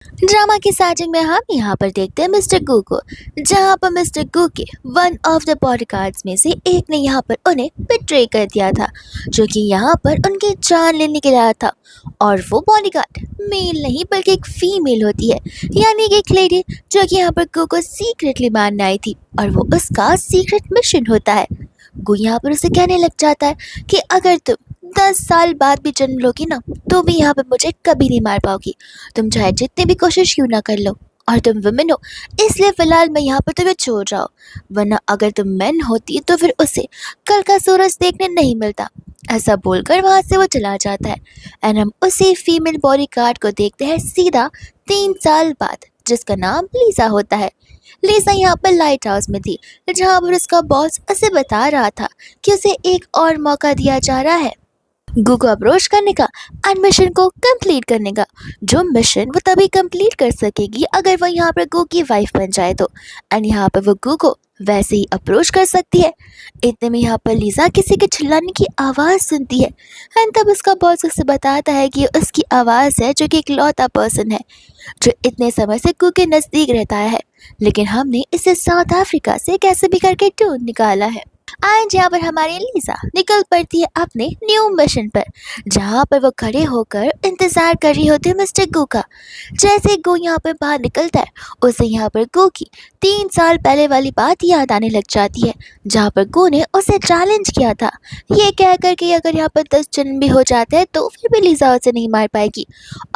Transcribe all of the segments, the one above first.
Drama की starting में हम यहाँ पर देखते हैं मिस्टर गू को, जहाँ पर मिस्टर गू के वन ऑफ द बॉडीगार्ड्स में से एक ने यहाँ पर उन्हें बिट्रे कर दिया था, जो कि यहाँ पर उनकी जान लेने के लिए आया था। और वो बॉडीगार्ड मेल नहीं बल्कि एक फीमेल होती है, यानी कि एक लेडी जो कि यहाँ पर गू को सीक्रेटली मारने आई थी, और वो उसका सीक्रेट मिशन होता है। गू यहाँ पर उसे कहने लग जाता है कि अगर तुम 10 साल बाद भी जन्म लोगी ना, तो भी यहाँ पर मुझे कभी नहीं मार पाओगी। तुम चाहे जितनी भी कोशिश क्यों ना कर लो, और तुम वुमेन हो, इसलिए फिलहाल मैं यहाँ पर तुम्हें छोड़ रहा हूँ, वरना अगर तुम मैन होती तो फिर उसे कल का सूरज देखने नहीं मिलता। ऐसा बोलकर वहाँ से वो चला जाता है। एंड हम उसी फीमेल बॉडी गार्ड को देखते हैं सीधा 3 साल बाद, जिसका नाम लीसा होता है। लीसा यहाँ पर लाइट हाउस में थी, जहाँ पर उसका बॉस उसे बता रहा था कि उसे एक और मौका दिया जा रहा है गू को अप्रोच करने का एंड मिशन को कंप्लीट करने का, जो मिशन वो तभी कंप्लीट कर सकेगी अगर वो यहाँ पर गू की वाइफ बन जाए तो। एंड यहाँ पर वो गू को वैसे ही अप्रोच कर सकती है। इतने में यहाँ पर लीजा किसी के चिल्लाने की आवाज़ सुनती है, एंड तब उसका बॉस उसे बताता है कि उसकी आवाज़ है, जो कि एक लौता पर्सन है जो इतने समय से गू के नज़दीक रहता है, लेकिन हमने इसे साउथ अफ्रीका से कैसे भी करके ढूंढ निकाला है। आज यहाँ पर हमारी लीजा निकल पड़ती है अपने न्यू मिशन पर, जहाँ पर वो खड़े होकर इंतजार कर रही होती है मिस्टर गू का। जैसे गू यहाँ पर बाहर निकलता है, उसे यहाँ पर गू की 3 साल पहले वाली बात याद आने लग जाती है, जहाँ पर गू ने उसे चैलेंज किया था, ये कह कर कि अगर यहाँ पर 10 जन्म भी हो जाते हैं तो फिर भी लीजा उसे नहीं मार पाएगी।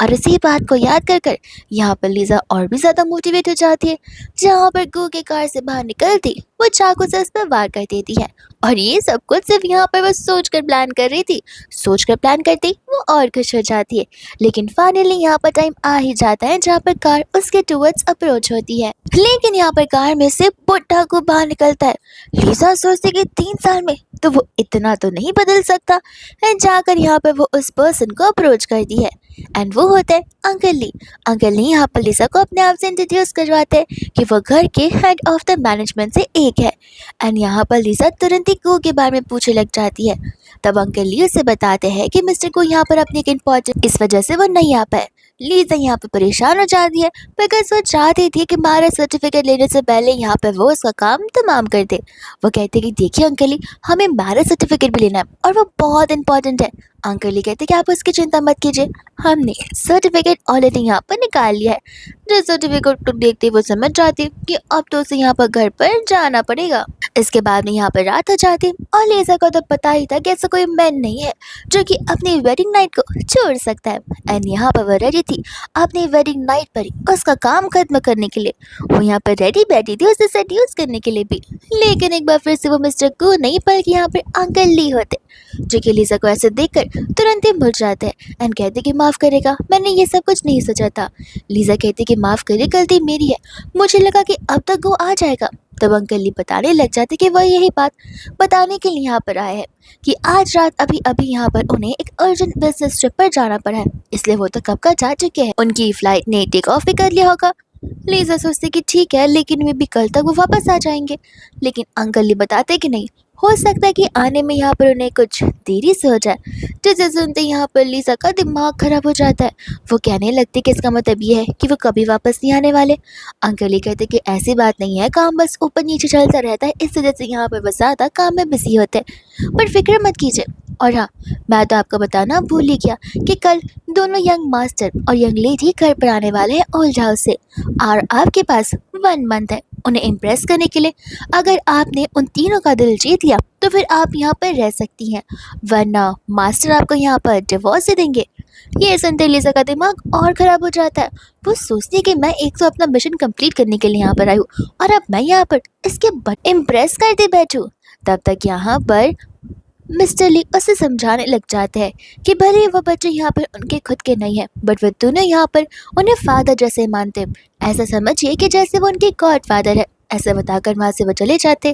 और इसी बात को याद कर कर यहाँ पर लीजा और भी ज़्यादा मोटिवेट हो जाती है। जहाँ पर गू के कार से बाहर निकलती वो चाकू से उस पर वार कर देती है, और ये सब कुछ सिर्फ यहाँ पर वो सोच कर प्लान कर रही थी। सोच कर प्लान करती वो और खुश हो जाती है, लेकिन फाइनली यहाँ पर टाइम आ ही जाता है जहाँ पर कार उसके टुवर्ड्स अप्रोच होती है। लेकिन यहाँ पर कार में से बुढ़ा को बाहर निकलता है। लीजा सोचती कि 3 साल में तो वो इतना तो नहीं बदल सकता, एंड जाकर यहाँ पर वो उस पर्सन को अप्रोच करती है, एंड वो होता है अंकल ली। अंकल ली यहाँ पर लीजा को अपने आप से इंट्रोड्यूस करवाते हैं कि वो घर के हेड ऑफ द मैनेजमेंट से एक है। एंड यहाँ पर लीजा तुरंत ही गू के बारे में पूछने लग जाती है। तब अंकल ली उसे बताते हैं कि मिस्टर को यहाँ पर अपनी एक इम्पोर्टेंट इस वजह से वो नहीं आ पाए। लीजा यहाँ पर परेशान हो जाती है, बिकॉज वो चाहती थी कि मैरिज सर्टिफिकेट लेने से पहले यहाँ पर वो उसका काम तमाम कर दे। वो कहते कि देखिए अंकल ली, हमें मैरिज सर्टिफिकेट भी लेना है और वो बहुत इंपॉर्टेंट है। अंकल ली कहते कि आप उसकी चिंता मत कीजिए, हमने सर्टिफिकेट ऑलरेडी यहाँ पर निकाल लिया है। जो सर्टिफिकेट को देखते वो समझ जाती कि अब तो उसे यहाँ पर घर पर जाना पड़ेगा। इसके बाद में यहाँ पर रात हो जाती, और लीजा को तो पता ही था कि ऐसा कोई मैन नहीं है जो कि अपनी वेडिंग नाइट को छोड़ सकता है। एंड यहाँ पर वो रेडी थी अपनी वेडिंग नाइट पर ही उसका काम खत्म करने के लिए। वो यहाँ पर रेडी बैठी थी उसे सेड्यूस करने के लिए भी, लेकिन एक बार फिर से वो मिस्टर गू नहीं बल्कि यहाँ पर अंकल ली होते, जो कि लीजा को ऐसे देखकर तुरंत ही भूल जाते हैं एंड कहते कि माफ़ करेगा, मैंने ये सब कुछ नहीं सोचा था। लीजा कहती कि माफ़ करे, गलती मेरी है, मुझे लगा कि अब तक वो आ जाएगा। तब अंकल ली बताने लग जाते कि वह यही बात बताने के लिए यहाँ पर आए हैं कि आज रात अभी अभी यहाँ पर उन्हें एक अर्जेंट बिजनेस ट्रिप पर जाना पड़ा है, इसलिए वो तो कब का जा चुके हैं। उनकी फ्लाइट ने टेक ऑफ भी कर लिया होगा। लीजा सोचती कि ठीक है, लेकिन वे भी कल तक वो वापस आ जाएंगे। लेकिन अंकल ली बताते कि नहीं, हो सकता है कि आने में यहाँ पर उन्हें कुछ देरी से हो जाए। जिसे सुनते यहाँ पर लीजा का दिमाग खराब हो जाता है। वो कहने लगती कि इसका मतलब ये है कि वो कभी वापस नहीं आने वाले। अंकल ही कहते कि ऐसी बात नहीं है, काम बस ऊपर नीचे चलता रहता है, इस वजह से यहाँ पर बस ज़्यादा काम में बिजी होते हैं, पर फिक्र मत कीजिए। और हाँ, मैं तो आपको बताना भूल ही गया कि कल दोनों यंग मास्टर और यंग लेडी घर पर आने वाले हैं ओल्ड हाउस से, और आपके पास 1 मंथ है उन्हें इम्प्रेस करने के लिए। अगर आपने उन तीनों का दिल जीत लिया तो फिर आप यहाँ पर रह सकती हैं, वरना मास्टर आपको यहाँ पर डिवोर्स दे देंगे। ये सुनते लीजा का दिमाग और ख़राब हो जाता है। वो सोचती है कि मैं एक तो अपना मिशन कंप्लीट करने के लिए यहाँ पर आई हूँ, और अब मैं यहाँ पर इसके बट इम्प्रेस करते बैठूँ। तब तक यहाँ पर मिस्टर ली उसे समझाने लग जाते हैं कि भले ही वो बच्चे यहाँ पर उनके खुद के नहीं हैं, बट वे दोनों यहाँ पर उन्हें फादर जैसे मानते हैं। ऐसा समझिए कि जैसे वो उनके गॉड फादर है। ऐसा बताकर वहाँ से वो चले जाते।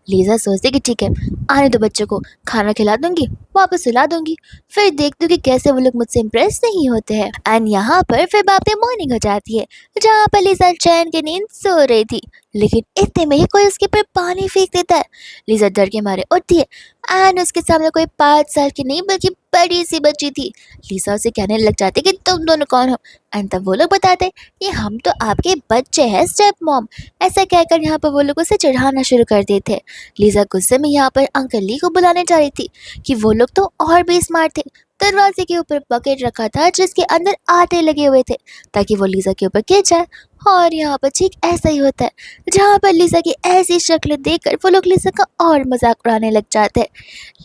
लीजा सोचती कि ठीक है, आने दो बच्चों को, खाना खिला दूंगी, वापस सुला दूंगी। फिर देखती हूँ कि कैसे वो लोग मुझसे इम्प्रेस नहीं होते हैं। एंड यहाँ पर फिर बाद में मॉर्निंग हो जाती है, जहाँ पर लीजा चैन की नींद सो रही थी, लेकिन इतने में ही कोई उसके ऊपर पानी फेंक देता है। लीजा डर के मारे उठती है एंड उसके सामने कोई 5 साल की नहीं बल्कि बड़ी सी बच्ची थी। लीजा उसे कहने लग जाती कि तुम दोनों कौन हो। एंड तब वो लोग बताते कि हम तो आपके बच्चे हैं स्टेप मॉम। ऐसा कहकर यहाँ पर वो लोग उसे चिढ़ाना शुरू कर देते। लीजा गुस्से में यहाँ पर अंकल ली को बुलाने जा रही थी कि वो लोग तो और भी स्मार्ट थे। दरवाजे के ऊपर बकेट रखा था जिसके अंदर आटे लगे हुए थे ताकि वो लीजा के ऊपर गिर जाए। और यहाँ पर ठीक ऐसा ही होता है, जहाँ पर लीजा की ऐसी शक्ल देखकर वो लोग लीजा का और मजाक उड़ाने लग जाते हैं।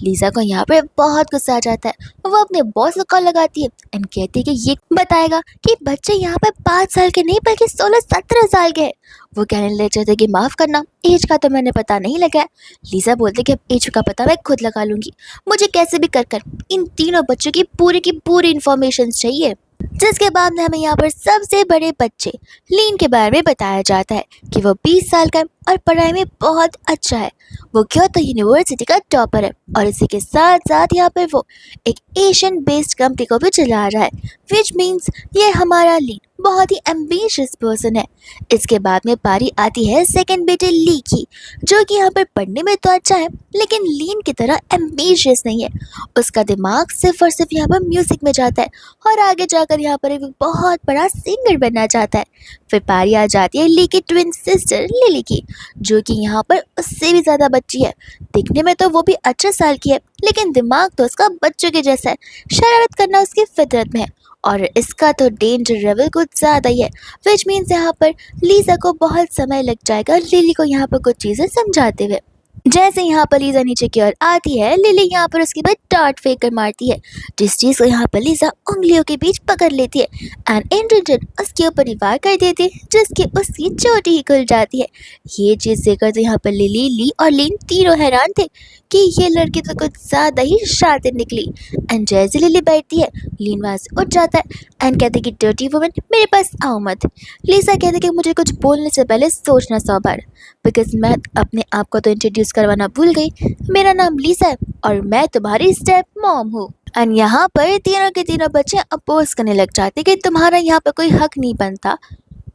लीजा को यहाँ पर बहुत गुस्सा आ जाता है। वो अपने बॉस को कॉल लगाती है एंड कहती है कि ये बताएगा कि बच्चे यहाँ पर 5 साल के नहीं बल्कि 16-17 साल के हैं। वो कहने लग जाते हैं कि माफ़ करना, एज का तो मैंने पता नहीं लगाया। लीजा बोलती है कि अब एज का पता मैं खुद लगा लूंगी। मुझे कैसे भी कर इन तीनों बच्चों की पूरी इन्फॉर्मेशन चाहिए। जिसके बाद में हमें यहाँ पर सबसे बड़े बच्चे लीन के बारे में बताया जाता है कि वो 20 साल का है और पढ़ाई में बहुत अच्छा है। वो क्योतो यूनिवर्सिटी का टॉपर है और इसी के साथ साथ यहाँ पर वो एक एशियन बेस्ड कंपनी को भी चला रहा है, विच मीन्स ये हमारा लीन बहुत ही एम्बिशियस पर्सन है। इसके बाद में पारी आती है सेकंड बेटे ली की, जो कि यहाँ पर पढ़ने में तो अच्छा है लेकिन लीन की तरह एम्बिशियस नहीं है। उसका दिमाग सिर्फ और सिर्फ यहाँ पर म्यूजिक में जाता है और आगे जाकर यहाँ पर एक बहुत बड़ा सिंगर बनना चाहता है। फिर पारी आ जाती है ली की ट्विन सिस्टर लिली की, जो कि यहाँ पर उससे भी ज़्यादा बच्ची है। दिखने में तो वो भी 18 साल की है लेकिन दिमाग तो उसका बच्चों के जैसा है। शरारत करना उसकी फितरत में है और इसका तो डेंजर लेवल कुछ ज़्यादा ही है, विच मीन्स यहाँ पर लीजा को बहुत समय लग जाएगा लिली को यहाँ पर कुछ चीज़ें समझाते हुए। जैसे यहाँ पर लीजा नीचे की ओर आती है, लिली यहाँ पर उसके बाद डांट फेंक कर मारती है, जिस चीज को यहाँ पर लीजा उंगलियों के बीच पकड़ लेती है एंड इन रिटर्न उसके ऊपर ही वार कर देती है, जिसकी उसकी चोटी ही खुल जाती है। ये चीज देखकर तो यहाँ पर लिली, ली और लीन तीनों हैरान थे कि ये लड़की तो कुछ ज्यादा ही शातिर निकली। एंड जैसे लिली बैठती है, लीन वहां से उठ जाता है एंड कहते कि डर्टी वुमन मेरे पास आओ मत। लीजा कहते कि मुझे कुछ बोलने से पहले सोचना 100 बार, बिकॉज मैं अपने आप को तो इंट्रोड्यूस करवाना भूल गई। मेरा नाम लीजा है और मैं तुम्हारी स्टेप मॉम हूँ। एंड यहाँ पर तीनों के तीनों बच्चे अपोज करने लग जाते कि तुम्हारा यहाँ पर कोई हक नहीं बनता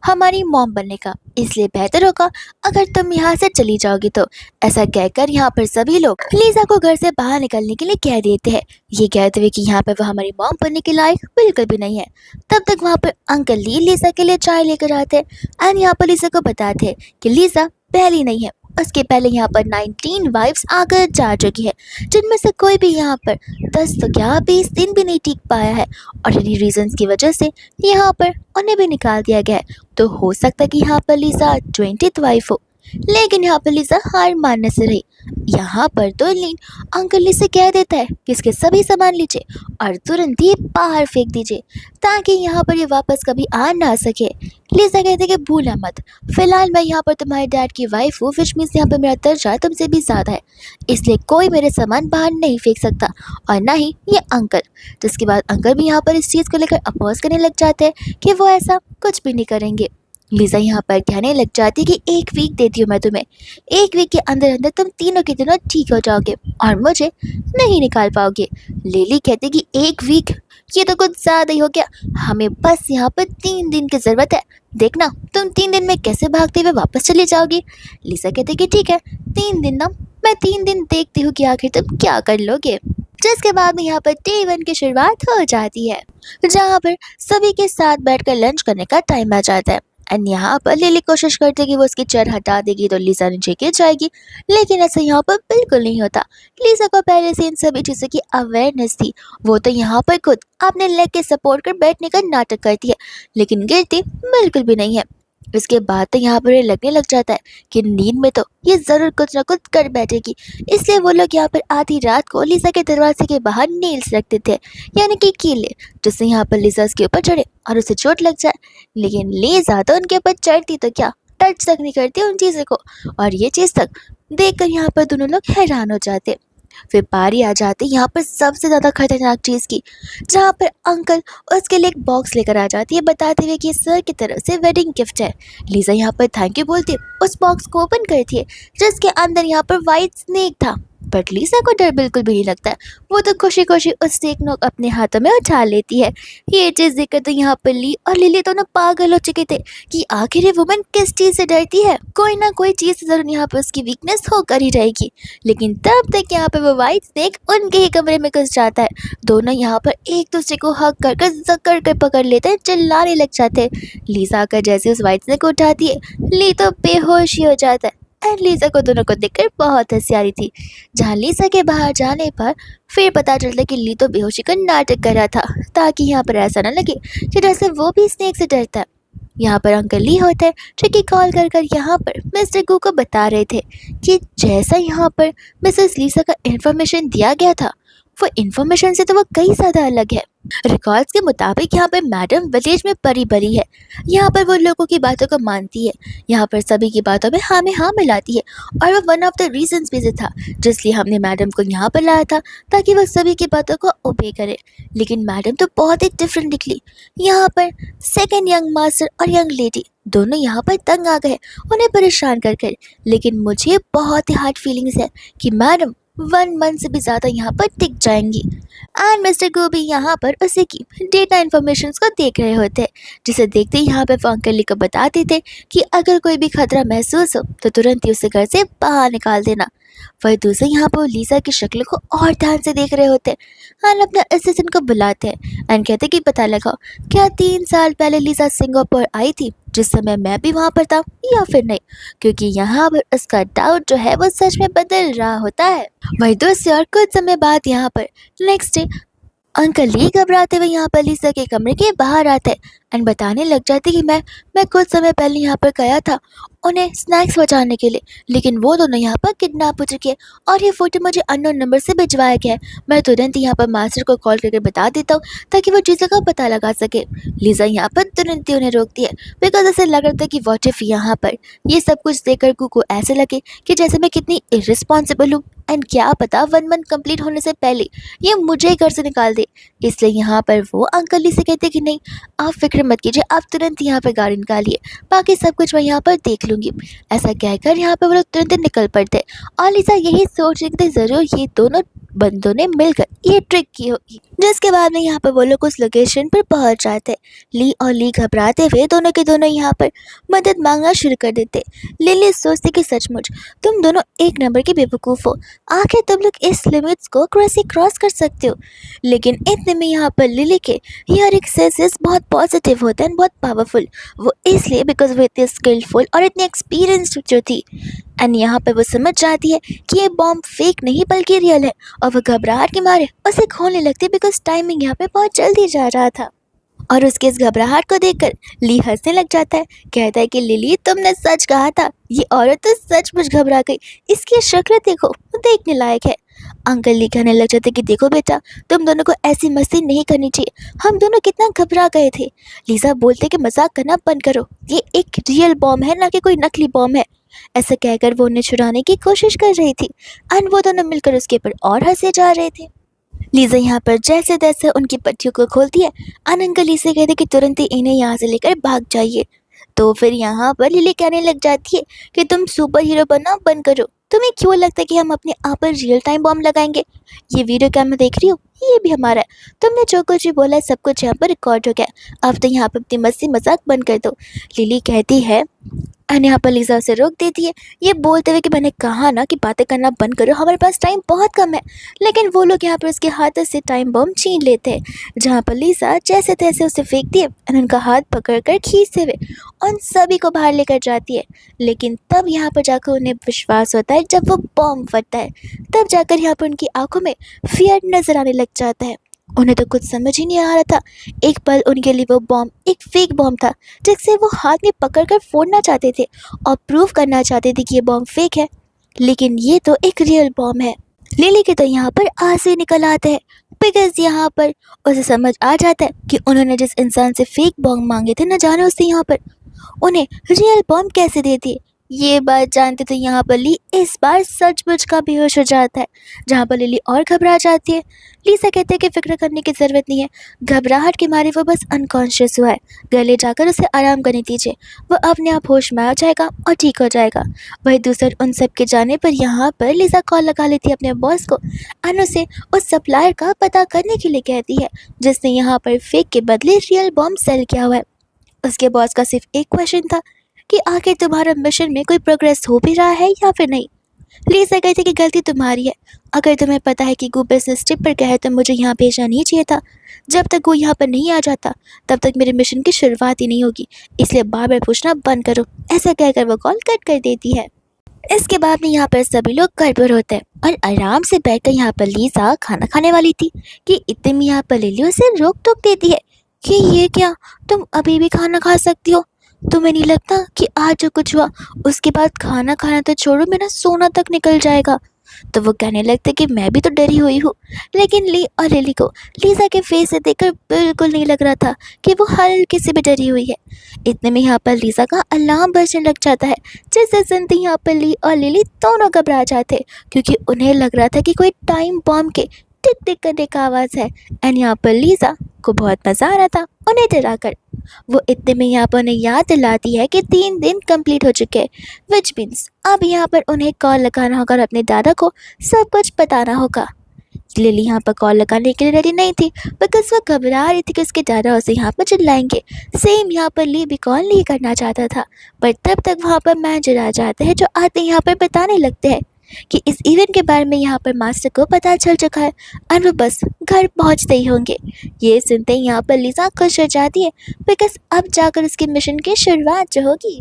हमारी मॉम बनने का, इसलिए बेहतर होगा अगर तुम यहाँ से चली जाओगी तो। ऐसा कहकर यहाँ पर सभी लोग लीजा को घर से बाहर निकलने के लिए कह देते हैं, ये कहते हुए कि यहाँ पर वो हमारी मॉम बनने के लायक बिल्कुल भी नहीं है। तब तक वहाँ पर अंकल ली लीजा के लिए चाय लेकर आते हैं एंड यहाँ पर लीजा को बताते हैं कि लीजा पहली नहीं है, उसके पहले यहाँ पर 19 वाइफ्स आकर जा चुकी है, जिनमें से कोई भी यहाँ पर 10 तो क्या 20 दिन भी नहीं टिक पाया है और इन्हीं रीजंस की वजह से यहाँ पर उन्हें भी निकाल दिया गया है। तो हो सकता है कि यहाँ पर लीजा 20th वाइफ हो, लेकिन यहाँ पर लीजा हार मानने से रही। यहाँ पर तो लीन अंकल ली से कह देता है कि इसके सभी सामान लीजिए और तुरंत ही बाहर फेंक दीजिए ताकि यहाँ पर ये वापस कभी आ ना सके। लीजा कहते कि भूला मत, फिलहाल मैं यहाँ पर तुम्हारे डैड की वाइफ हूँ, विच मीन्स यहाँ पर मेरा दर्जा तुमसे भी ज़्यादा है, इसलिए कोई मेरे सामान बाहर नहीं फेंक सकता और ना ही ये अंकल। जिसके बाद अंकल भी यहाँ पर इस चीज़ को लेकर अपोज करने लग जाते हैं कि वो ऐसा कुछ भी नहीं करेंगे। लीजा यहाँ पर कहने लग जाती है कि 1 वीक देती हूँ मैं तुम्हें, 1 वीक के अंदर अंदर तुम तीनों के तीनों ठीक हो जाओगे और मुझे नहीं निकाल पाओगे। लिली कहती कि 1 वीक ये तो कुछ ज़्यादा ही हो गया, हमें बस यहाँ पर 3 दिन की ज़रूरत है, देखना तुम 3 दिन में कैसे भागते हुए वापस चली जाओगी। लीजा कहती कि ठीक है 3 दिन ना, मैं 3 दिन देखती हूँ कि आखिर तुम क्या कर लोगे। जिसके बाद में यहाँ पर डे 1 की शुरुआत हो जाती है, जहाँ पर सभी के साथ बैठकर लंच करने का टाइम आ जाता है। एंड यहाँ पर लिली कोशिश करती है कि वो उसकी चेयर हटा देगी तो लीजा नीचे गिर जाएगी, लेकिन ऐसा यहाँ पर बिल्कुल नहीं होता। लीजा को पहले से इन सभी चीज़ों की अवेयरनेस थी, वो तो यहाँ पर खुद अपने लेग के सपोर्ट कर बैठने का नाटक करती है लेकिन गिरती बिल्कुल भी नहीं है। इसके बाद तो यहाँ पर ये लगने लग जाता है कि नींद में तो ये ज़रूर कुछ ना कुछ कर बैठेगी, इसलिए वो लोग यहाँ पर आधी रात को लीजा के दरवाजे के बाहर नेल्स रखते थे, यानी कि कीले, जिससे यहाँ पर लीजा उसके ऊपर चढ़े और उसे चोट लग जाए। लेकिन लीजा तो उनके ऊपर चढ़ती तो क्या, टच तक नहीं करती उन चीज़ों को, और ये चीज़ तक देखकर यहाँ पर दोनों लोग हैरान हो जाते। फिर बारी आ जाती है यहाँ पर सबसे ज़्यादा खतरनाक चीज़ की, जहाँ पर अंकल उसके लिए एक बॉक्स लेकर आ जाती है बताते हुए कि सर की तरफ से वेडिंग गिफ्ट है। लीजा यहाँ पर थैंक यू बोलती है, उस बॉक्स को ओपन करती है जिसके अंदर यहाँ पर वाइट स्नेक था। बट लीजा को डर बिल्कुल भी नहीं लगता है, वो तो खुशी खुशी उस स्नेक को अपने हाथों में उठा लेती है। ये चीज़ देखकर तो यहाँ पर ली और लिली दोनों पागल हो चुके थे कि आखिर ये वुमन किस चीज़ से डरती है, कोई ना कोई चीज़ जरूर यहाँ पर उसकी वीकनेस होकर ही रहेगी। लेकिन तब तक यहाँ पे वो वाइट स्नेक उनके ही कमरे में घुस जाता है। दोनों यहाँ पर एक दूसरे को हक कर कर जकड़ कर पकड़ लेते हैं, चिल्लाने लग जाते हैं। लीजा आकर जैसे उस वाइट स्नेक को उठाती है, ली तो बेहोश ही हो जाता है। एंड लीजा को दोनों को देखकर बहुत हंसी आ रही थी। जहाँ लीजा के बाहर जाने पर फिर पता चलता है कि ली तो बेहोशी का नाटक कर रहा था, ताकि यहाँ पर ऐसा ना लगे कि जैसे वो भी स्नेक से डरता है। यहाँ पर अंकल ली होते हैं जो कि कॉल कर कर यहाँ पर मिस्टर गू को बता रहे थे कि जैसा यहाँ पर मिसेस लीसा का इन्फॉर्मेशन दिया गया था, वो इन्फॉर्मेशन से तो वो कई ज़्यादा अलग है। रिकॉर्ड्स के मुताबिक यहाँ पर मैडम विलेज में परी बरी है। यहाँ पर वो लोगों की बातों को मानती है, यहाँ पर सभी की बातों में हाँ में हाँ मिलाती है, और वो वन ऑफ द रीजंस भी से था जिसलिए हमने मैडम को यहाँ पर लाया था, ताकि वो सभी की बातों को ओबे करे। लेकिन मैडम तो बहुत ही डिफरेंट निकली। यहाँ पर सेकेंड यंग मास्टर और यंग लेडी दोनों यहाँ पर तंग आ गए उन्हें परेशान कर कर। लेकिन मुझे बहुत ही हार्ड फीलिंग्स है कि मैडम 1 मंथ से भी ज़्यादा यहाँ पर टिक जाएंगी। एंड मिस्टर गो भी यहाँ पर उसी की डेटा इन्फॉर्मेशन को देख रहे होते हैं, जिसे देखते ही यहाँ पे वो अंकल ली को बताते थे कि अगर कोई भी खतरा महसूस हो तो तुरंत ही उसे घर से बाहर निकाल देना। वही दूसरे यहाँ पर लीजा की शक्ल को और ध्यान से देख रहे होते हैं एंड अपने असिस्टेंट को बुलाते हैं एंड कहते कि पता लगाओ क्या 3 साल पहले लीजा सिंगापुर आई थी जिस समय मैं भी वहाँ पर था या फिर नहीं, क्योंकि यहाँ पर उसका डाउट जो है वो सच में बदल रहा होता है। वही दूसरी और कुछ समय बाद यहाँ पर नेक्स्ट डे अंकल ली घबराते हुए यहाँ पर लीसा के कमरे के बाहर आते एंड बताने लग जाते कि मैं कुछ समय पहले यहाँ पर गया था उन्हें स्नैक्स बचाने के लिए, लेकिन वो दोनों यहाँ पर किडनैप हो चुके हैं और ये फोटो मुझे अननोन नंबर से भिजवाया गया है। मैं तुरंत ही यहाँ पर मास्टर को कॉल करके बता देता हूँ ताकि वो चीज़ों का पता लगा सके। लीजा यहाँ पर तुरंत ही उन्हें रोकती है बिकॉज ऐसे लग रहा था कि वॉट इफ यहाँ पर ये सब कुछ देखकर को ऐसे लगे कि जैसे मैं कितनी इर्रिस्पॉन्सिबल हूँ एंड क्या पता 1 मंथ कंप्लीट होने से पहले ये मुझे ही घर से निकाल दे। इसलिए यहाँ पर वो अंकल ही से कहते कि नहीं आप फिक्र मत कीजिए, आप तुरंत यहाँ पर गाड़ी निकालिए, बाकी सब कुछ मैं यहाँ पर देख लूँगी। ऐसा कहकर यहाँ पर वो लोग तुरंत निकल पड़ते और लिसा यही सोच रही थी ज़रूर ये दोनों बंदों ने मिलकर ये ट्रिक की होगी। जिसके बाद में यहाँ पर वो लोग उस लोकेशन पर पहुँच जाते। ली और ली घबराते हुए दोनों के दोनों यहाँ पर मदद मांगना शुरू कर देते। लिली सोचती कि सचमुच तुम दोनों एक नंबर के बेवकूफ़ हो, आखिर तुम लोग इस लिमिट्स को कैसे क्रॉस कर सकते हो। लेकिन इतने में यहाँ पर लिली के हियर एक्सेसेस बहुत पॉजिटिव होते हैं, बहुत पावरफुल, वो इसलिए बिकॉज वो इतनी स्किलफुल और इतनी एक्सपीरियंस्ड जो थी। एंड यहाँ पर वो समझ जाती है कि ये बॉम्ब फेक नहीं बल्कि रियल है, और वो घबराहट के मारे उसे खोलने लगती है बिकॉज टाइमिंग यहाँ पे बहुत जल्दी जा रहा था। और उसके इस घबराहट को देखकर ली हंसने लग जाता है, कहता है कि लिली तुमने सच कहा था, ये औरत तो सचमुच घबरा गई, इसकी शक्ल देखो देखने लायक है। अंकल ली कहने लग जाते कि देखो बेटा तुम दोनों को ऐसी मस्ती नहीं करनी चाहिए, हम दोनों कितना घबरा गए थे। लीजा बोलते कि मजाक करना बंद करो, ये एक रियल बॉम्ब है ना कि कोई नकली बॉम्ब है। ऐसा कहकर वो उन्हें छुड़ाने की कोशिश कर रही थी एंड वो दोनों मिलकर उसके ऊपर और हंसे जा रहे थे। लीजा यहाँ पर जैसे तैसे उनकी पट्टियों को खोलती है एंड अंकल ली से कहते कि तुरंत ही इन्हें यहाँ से लेकर भाग जाइए। तो फिर यहाँ पर लिली कहने लग जाती है कि तुम सुपर हीरो बनना बंद करो, तुम्हें क्यों लगता है कि हम अपने आप पर रियल टाइम बॉम्ब लगाएंगे। ये वीडियो कैमरा देख रही हो, ये भी हमारा है, तुमने जो कुछ भी बोला है सब कुछ यहाँ पर रिकॉर्ड हो गया, अब तो यहाँ पर अपनी मस्ती मजाक बंद कर दो। लिली कहती है एंड यहाँ पर लीजा उसे रोक देती है, ये बोलते हुए कि मैंने कहा ना कि बातें करना बंद करो, हमारे पास टाइम बहुत कम है। लेकिन वो लोग यहाँ पर उसके हाथों से टाइम बम छीन लेते हैं, जहाँ पर लीजा जैसे तैसे उसे फेंकती है एंड उनका हाथ पकड़कर खींचते हुए उन सभी को बाहर लेकर जाती है। लेकिन तब यहाँ पर जाकर उन्हें विश्वास होता है, जब वो बॉम्ब फटता है तब जाकर यहाँ पर उनकी आंखों में फियर नजर आने लग जाता है। उन्हें तो कुछ समझ ही नहीं आ रहा था, एक पल उनके लिए वो बॉम्ब एक फेक बॉम्ब था जिसे वो हाथ में पकड़कर फोड़ना चाहते थे और प्रूव करना चाहते थे कि ये बॉम्ब फेक है, लेकिन ये तो एक रियल बॉम्ब है। लिली के तो यहाँ पर आंसू निकल आते हैं बिकॉज यहाँ पर उसे समझ आ जाता है कि उन्होंने जिस इंसान से फेक बॉम्ब मांगे थे न जाने उससे यहाँ पर उन्हें रियल बॉम्ब कैसे दे दिए। ये बात जानते तो यहाँ पर ली इस बार सचमुच का बेहोश हो जाता है, जहाँ पर लिली और घबरा जाती है। लीसा कहते हैं कि फिक्र करने की ज़रूरत नहीं है, घबराहट के मारे वो बस अनकॉन्शियस हुआ है, घर ले जाकर उसे आराम करने दीजिए, वो अपने आप होश में आ जाएगा और ठीक हो जाएगा। वही दूसर उन सब के जाने पर यहाँ पर लीसा कॉल लगा लेती है अपने बॉस को और उसे उस सप्लायर का पता करने के लिए कहती है जिसने यहाँ पर फेक के बदले रियल बॉम्ब सेल किया हुआ है। उसके बॉस का सिर्फ एक क्वेश्चन था कि आखिर तुम्हारा मिशन में कोई प्रोग्रेस हो भी रहा है या फिर नहीं। लीसा कहती कि गलती तुम्हारी है, अगर तुम्हें पता है कि गो बिजनेस ट्रिप पर गया है तो मुझे यहाँ भेजना नहीं चाहिए था। जब तक वो यहाँ पर नहीं आ जाता तब तक मेरे मिशन की शुरुआत ही नहीं होगी, इसलिए बार बार पूछना बंद करो। ऐसा कहकर वो कॉल कट कर देती है। इसके बाद में यहाँ पर सभी लोग घर पर होते हैं और आराम से बैठकर यहाँ पर लीसा खाना खाने वाली थी कि इतने में यहाँ पर लिली उसे रोक टोक देती है कि ये क्या, तुम अभी भी खाना खा सकती हो, तुम्हें नहीं लगता कि आज जो कुछ हुआ उसके बाद खाना खाना तो छोड़ो, मेरा सोना तक निकल जाएगा। तो वो कहने लगते कि मैं भी तो डरी हुई हूँ, लेकिन ली और लिली को लीसा के फेस से देखकर बिल्कुल नहीं लग रहा था कि वो हल्की से भी डरी हुई है। इतने में यहाँ पर लीसा का अलार्म बजने लग जाता है, जिससे सुनते ही यहाँ पर ली और लिली दोनों घबरा जाते क्योंकि उन्हें लग रहा था कि कोई टाइम बॉम्ब के टिक टिक करने का आवाज़ है। एंड यहाँ पर लीसा को बहुत मज़ा आ रहा था उन्हें डराकर। वो इतने में यहाँ पर उन्हें याद दिलाती है कि 3 दिन कंप्लीट हो चुके हैं, विच मीन्स अब यहाँ पर उन्हें कॉल लगाना होगा और अपने दादा को सब कुछ बताना होगा। लिली यहाँ पर कॉल लगाने के लिए रेडी नहीं थी बिकॉज वो घबरा रही थी कि उसके दादा उसे यहाँ पर चिल्लाएंगे। सेम यहाँ पर ली भी कॉल नहीं करना चाहता था, पर तब तक वहाँ पर मैनेजर आ जाते हैं जो आते यहाँ पर बताने लगते हैं कि इस इवेंट के बारे में यहाँ पर मास्टर को पता चल चुका है और वो बस घर पहुँचते ही होंगे। ये सुनते ही यहाँ पर लिसा खुश हो जाती है बिकॉज अब जाकर उसके मिशन की शुरुआत जो होगी।